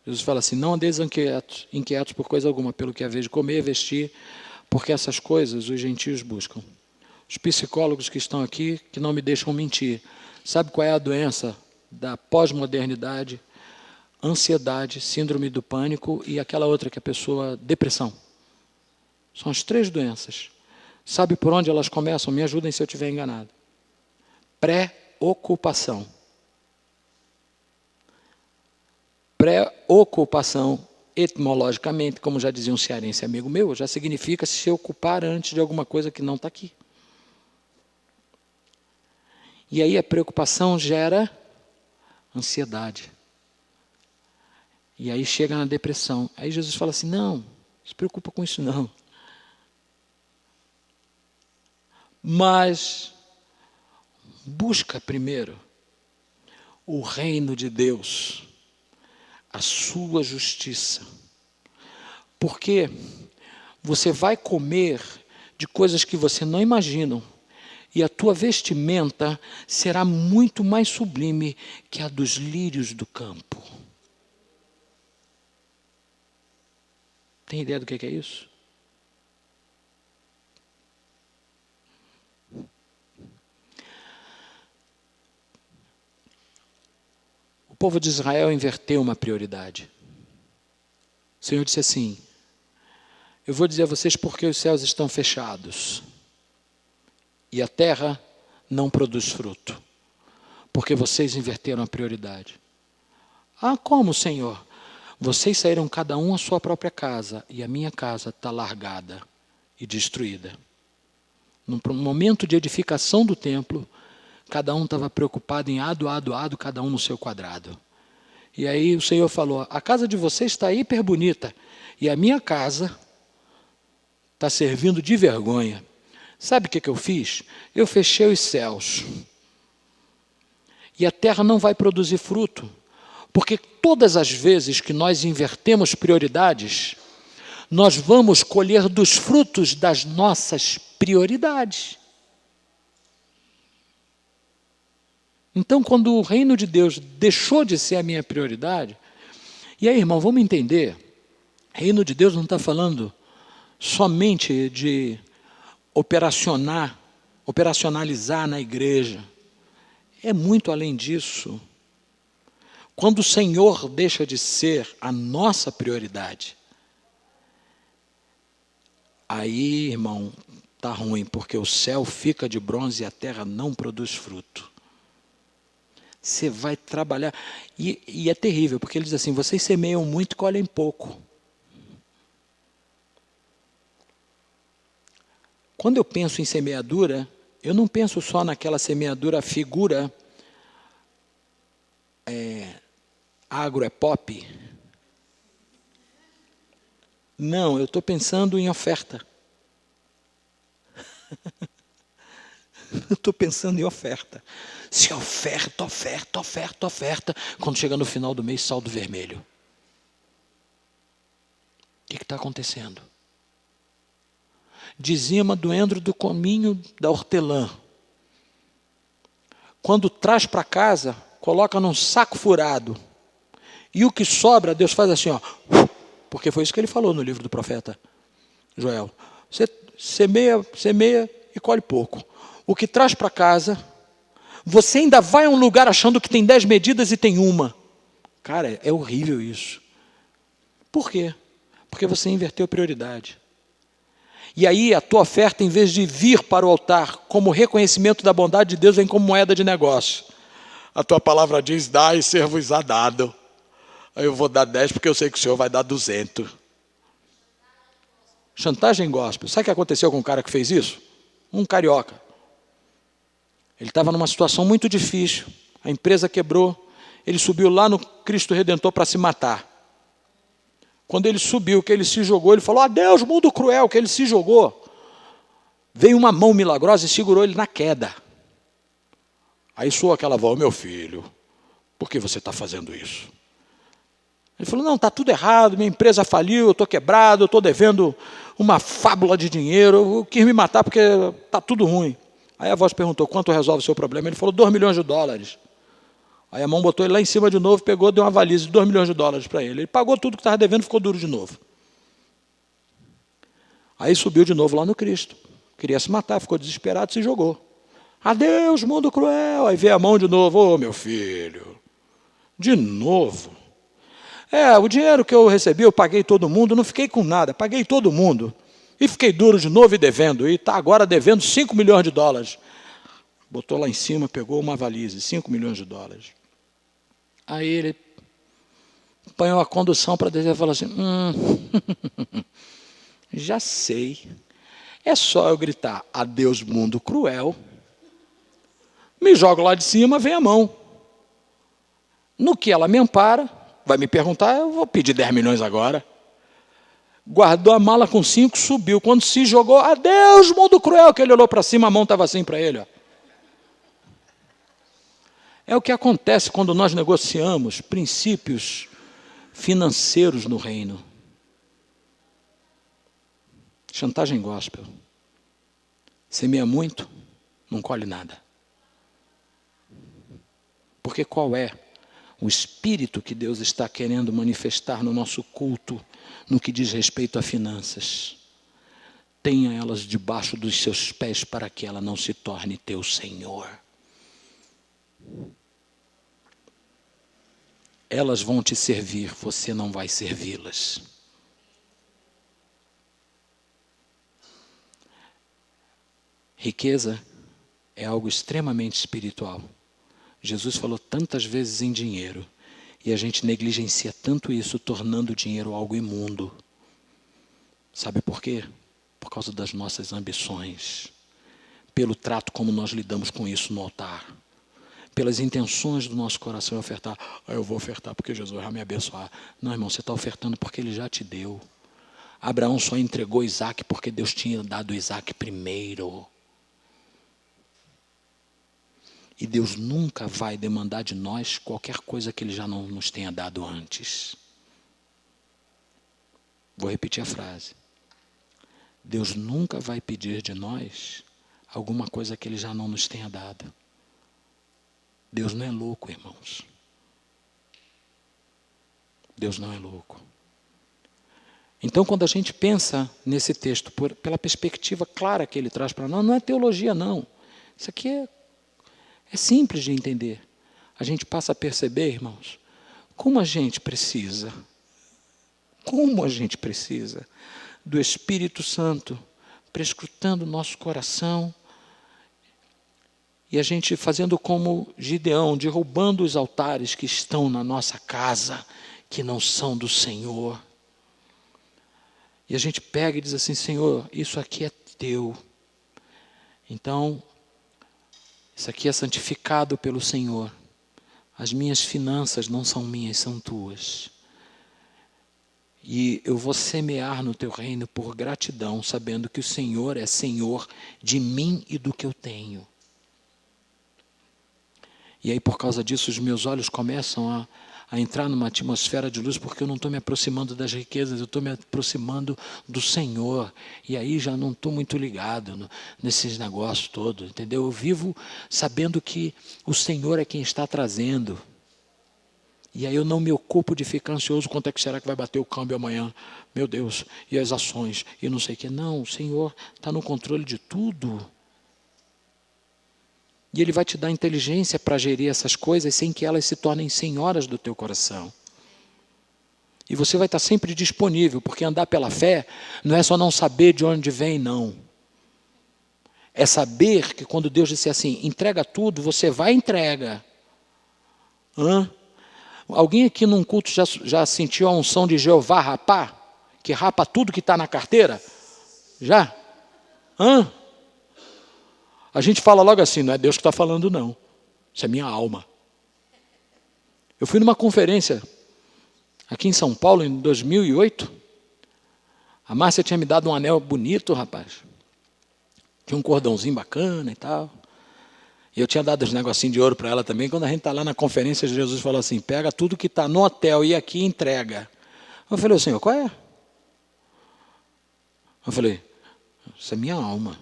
B: Jesus fala assim, não andeis inquietos por coisa alguma, pelo que haver de comer e vestir, porque essas coisas os gentios buscam. Os psicólogos que estão aqui, que não me deixam mentir, sabe qual é a doença da pós-modernidade? Ansiedade, síndrome do pânico e aquela outra que a pessoa, depressão. São as 3 doenças. Sabe por onde elas começam? Me ajudem se eu estiver enganado. Preocupação. Preocupação, etimologicamente, como já dizia um cearense amigo meu, já significa se ocupar antes de alguma coisa que não está aqui. E aí a preocupação gera ansiedade. E aí chega na depressão. Aí Jesus fala assim, não se preocupa com isso não. Mas busca primeiro o reino de Deus, a sua justiça. Porque você vai comer de coisas que você não imagina, e a tua vestimenta será muito mais sublime que a dos lírios do campo. Tem ideia do que é isso? O povo de Israel inverteu uma prioridade. O Senhor disse assim, eu vou dizer a vocês porque os céus estão fechados e a terra não produz fruto, porque vocês inverteram a prioridade. Ah, como, Senhor? Vocês saíram cada um à sua própria casa e a minha casa está largada e destruída. No momento de edificação do templo, cada um estava preocupado em ado, cada um no seu quadrado. E aí o Senhor falou, a casa de vocês está hiper bonita e a minha casa está servindo de vergonha. Sabe o que eu fiz? Eu fechei os céus. E a terra não vai produzir fruto. Porque todas as vezes que nós invertemos prioridades, nós vamos colher dos frutos das nossas prioridades. Então, quando o reino de Deus deixou de ser a minha prioridade, e aí, irmão, vamos entender, reino de Deus não está falando somente de operacionalizar na igreja. É muito além disso. Quando o Senhor deixa de ser a nossa prioridade, aí, irmão, está ruim, porque o céu fica de bronze e a terra não produz fruto. Você vai trabalhar, e é terrível, porque ele diz assim, vocês semeiam muito e colhem pouco. Quando eu penso em semeadura, eu não penso só naquela semeadura figura, agro é pop. Não, eu estou pensando em oferta. Eu estou pensando em oferta. Se oferta. Quando chega no final do mês, saldo vermelho. O que está acontecendo? Dizima do endro do cominho da hortelã. Quando traz para casa, coloca num saco furado. E o que sobra, Deus faz assim, ó. Porque foi isso que ele falou no livro do profeta Joel. Você semeia e colhe pouco. O que traz para casa, você ainda vai a um lugar achando que tem 10 medidas e tem uma. Cara, é horrível isso. Por quê? Porque você inverteu prioridade. E aí a tua oferta, em vez de vir para o altar como reconhecimento da bondade de Deus, vem como moeda de negócio. A tua palavra diz, dá e ser-vos-á dado. Aí eu vou dar 10 porque eu sei que o Senhor vai dar 200. Chantagem gospel. Sabe o que aconteceu com um cara que fez isso? Um carioca. Ele estava numa situação muito difícil. A empresa quebrou. Ele subiu lá no Cristo Redentor para se matar. Quando ele subiu, que ele se jogou, ele falou, adeus, mundo cruel, que ele se jogou. Veio uma mão milagrosa e segurou ele na queda. Aí soou aquela voz, meu filho, por que você está fazendo isso? Ele falou, não, está tudo errado, minha empresa faliu, eu estou quebrado, eu estou devendo uma fábula de dinheiro, eu quis me matar porque está tudo ruim. Aí a voz perguntou, quanto resolve o seu problema? Ele falou, $2 milhões. Aí a mão botou ele lá em cima de novo, pegou, deu uma valise de $2 milhões para ele. Ele pagou tudo que estava devendo e ficou duro de novo. Aí subiu de novo lá no Cristo. Queria se matar, ficou desesperado, se jogou. Adeus, mundo cruel. Aí veio a mão de novo, ô meu filho, de novo. O dinheiro que eu recebi, eu paguei todo mundo, não fiquei com nada, paguei todo mundo. E fiquei duro de novo e devendo. E está agora devendo $5 milhões. Botou lá em cima, pegou uma valise, $5 milhões. Aí ele apanhou a condução para dizer, falou assim, já sei. É só eu gritar, adeus mundo cruel. Me jogo lá de cima, vem a mão. No que ela me ampara, Vai me perguntar, eu vou pedir 10 milhões agora. Guardou a mala com 5, subiu. Quando se jogou, adeus, mundo cruel, que ele olhou para cima, a mão estava assim para ele. Ó. É o que acontece quando nós negociamos princípios financeiros no reino. Chantagem gospel. Semeia muito, não colhe nada. Porque qual é o espírito que Deus está querendo manifestar no nosso culto, no que diz respeito a finanças? Tenha elas debaixo dos seus pés para que ela não se torne teu Senhor. Elas vão te servir, você não vai servi-las. Riqueza é algo extremamente espiritual. Jesus falou tantas vezes em dinheiro, e a gente negligencia tanto isso, tornando o dinheiro algo imundo. Sabe por quê? Por causa das nossas ambições, pelo trato como nós lidamos com isso no altar, pelas intenções do nosso coração em ofertar. Eu vou ofertar porque Jesus vai me abençoar. Não, irmão, você está ofertando porque Ele já te deu. Abraão só entregou Isaac porque Deus tinha dado Isaac primeiro. E Deus nunca vai demandar de nós qualquer coisa que Ele já não nos tenha dado antes. Vou repetir a frase. Deus nunca vai pedir de nós alguma coisa que Ele já não nos tenha dado. Deus não é louco, irmãos. Deus não é louco. Então, quando a gente pensa nesse texto, pela perspectiva clara que ele traz para nós, não é teologia, não. Isso aqui é simples de entender. A gente passa a perceber, irmãos, como a gente precisa do Espírito Santo prescrutando o nosso coração, e a gente fazendo como Gideão, derrubando os altares que estão na nossa casa, que não são do Senhor. E a gente pega e diz assim, Senhor, isso aqui é teu. Então, isso aqui é santificado pelo Senhor. As minhas finanças não são minhas, são tuas. E eu vou semear no teu reino por gratidão, sabendo que o Senhor é Senhor de mim e do que eu tenho. E aí, por causa disso, os meus olhos começam a entrar numa atmosfera de luz, porque eu não estou me aproximando das riquezas, eu estou me aproximando do Senhor. E aí já não estou muito ligado nesses negócios todos, entendeu? Eu vivo sabendo que o Senhor é quem está trazendo. E aí eu não me ocupo de ficar ansioso, quanto é que será que vai bater o câmbio amanhã? Meu Deus, e as ações, e não sei o quê. Não, o Senhor está no controle de tudo. E Ele vai te dar inteligência para gerir essas coisas sem que elas se tornem senhoras do teu coração. E você vai estar sempre disponível, porque andar pela fé não é só não saber de onde vem, não. É saber que quando Deus disser assim, entrega tudo, você vai e entrega. Alguém aqui num culto já sentiu a unção de Jeová rapar? Que rapa tudo que está na carteira? Já? A gente fala logo assim, não é Deus que está falando, não. Isso é minha alma. Eu fui numa conferência aqui em São Paulo, em 2008. A Márcia tinha me dado um anel bonito, rapaz. Tinha um cordãozinho bacana e tal. E eu tinha dado uns negocinhos de ouro para ela também. Quando a gente está lá na conferência, Jesus falou assim, pega tudo que está no hotel e aqui e entrega. Eu falei, Senhor, qual é? Eu falei, isso é minha alma.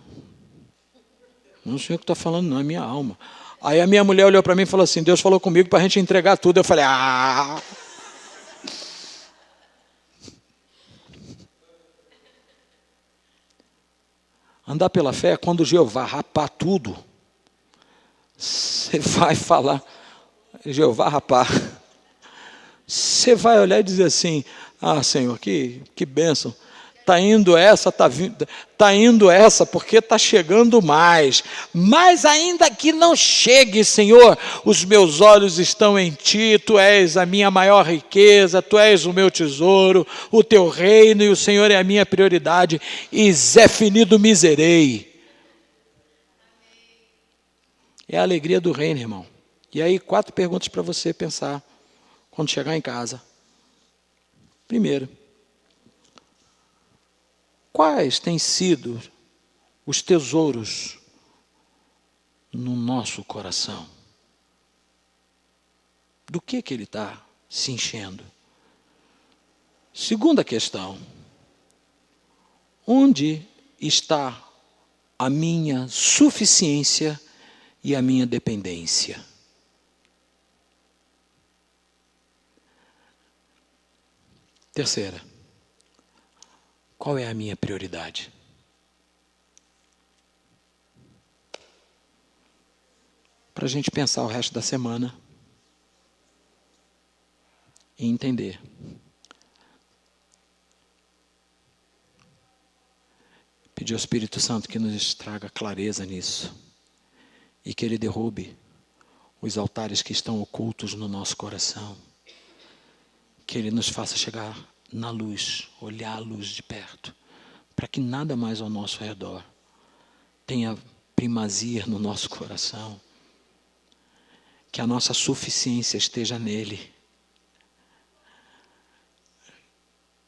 B: Não é o Senhor que está falando, não, é minha alma. Aí a minha mulher olhou para mim e falou assim, Deus falou comigo para a gente entregar tudo. Eu falei, Andar pela fé é quando Jeová rapar tudo. Você vai falar, Jeová rapar. Você vai olhar e dizer assim, Senhor, que bênção. Está indo essa, está indo essa, porque está chegando mais. Mas ainda que não chegue, Senhor, os meus olhos estão em Ti, Tu és a minha maior riqueza, Tu és o meu tesouro, o Teu reino e o Senhor é a minha prioridade. E Zé Finido miserei. É a alegria do reino, irmão. E aí, 4 perguntas para você pensar quando chegar em casa. Primeiro, quais têm sido os tesouros no nosso coração? Do que ele está se enchendo? Segunda questão, onde está a minha suficiência e a minha dependência? Terceira, qual é a minha prioridade? Para a gente pensar o resto da semana e entender. Pedir ao Espírito Santo que nos traga clareza nisso e que Ele derrube os altares que estão ocultos no nosso coração. Que Ele nos faça chegar na luz, olhar a luz de perto, para que nada mais ao nosso redor tenha primazia no nosso coração. Que a nossa suficiência esteja nele.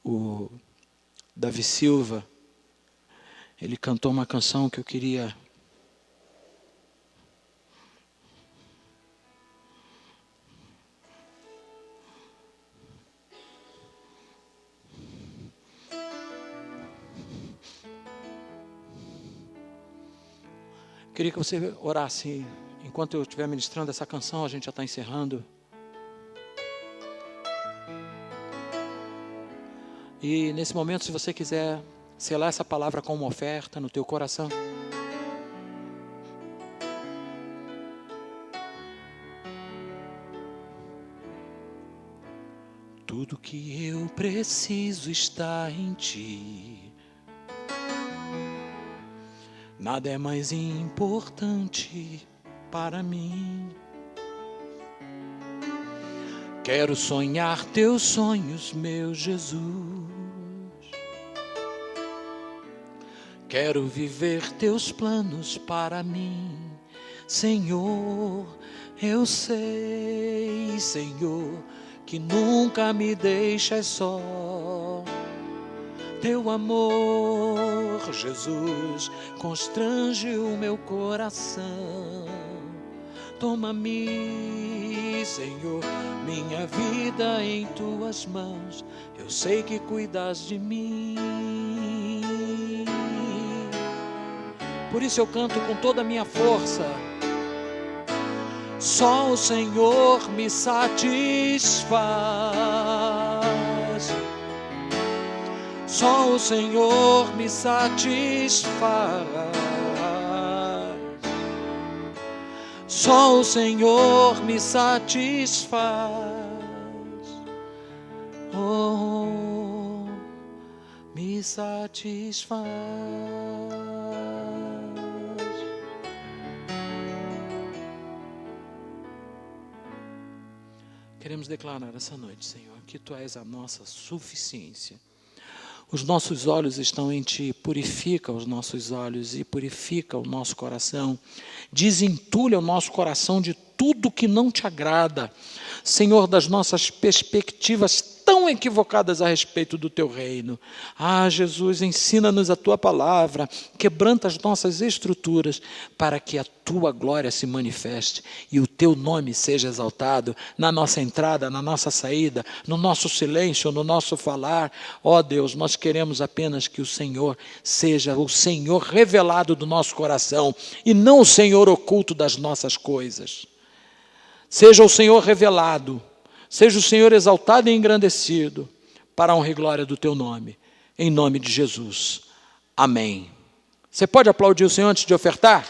B: O Davi Silva, ele cantou uma canção que eu queria que você orasse enquanto eu estiver ministrando essa canção. A gente já está encerrando. E nesse momento, se você quiser selar essa palavra com uma oferta no teu coração. Tudo que eu preciso está em ti. Nada é mais importante para mim. Quero sonhar teus sonhos, meu Jesus. Quero viver teus planos para mim. Senhor, eu sei, Senhor, que nunca me deixas só. Teu amor, Jesus, constrange o meu coração. Toma-me, Senhor, minha vida em tuas mãos. Eu sei que cuidas de mim. Por isso eu canto com toda a minha força. Só o Senhor me satisfaz. Só o Senhor me satisfaz. Só o Senhor me satisfaz. Oh, me satisfaz. Queremos declarar essa noite, Senhor, que Tu és a nossa suficiência. Os nossos olhos estão em Ti, purifica os nossos olhos e purifica o nosso coração. Desentulha o nosso coração de tudo que não Te agrada. Senhor, das nossas perspectivas tão equivocadas a respeito do Teu reino. Ah, Jesus, ensina-nos a Tua palavra, quebranta as nossas estruturas, para que a Tua glória se manifeste e o Teu nome seja exaltado na nossa entrada, na nossa saída, no nosso silêncio, no nosso falar. Ó Deus, nós queremos apenas que o Senhor seja o Senhor revelado do nosso coração e não o Senhor oculto das nossas coisas. Seja o Senhor revelado, seja o Senhor exaltado e engrandecido, para a honra e glória do Teu nome, em nome de Jesus. Amém. Você pode aplaudir o Senhor antes de ofertar?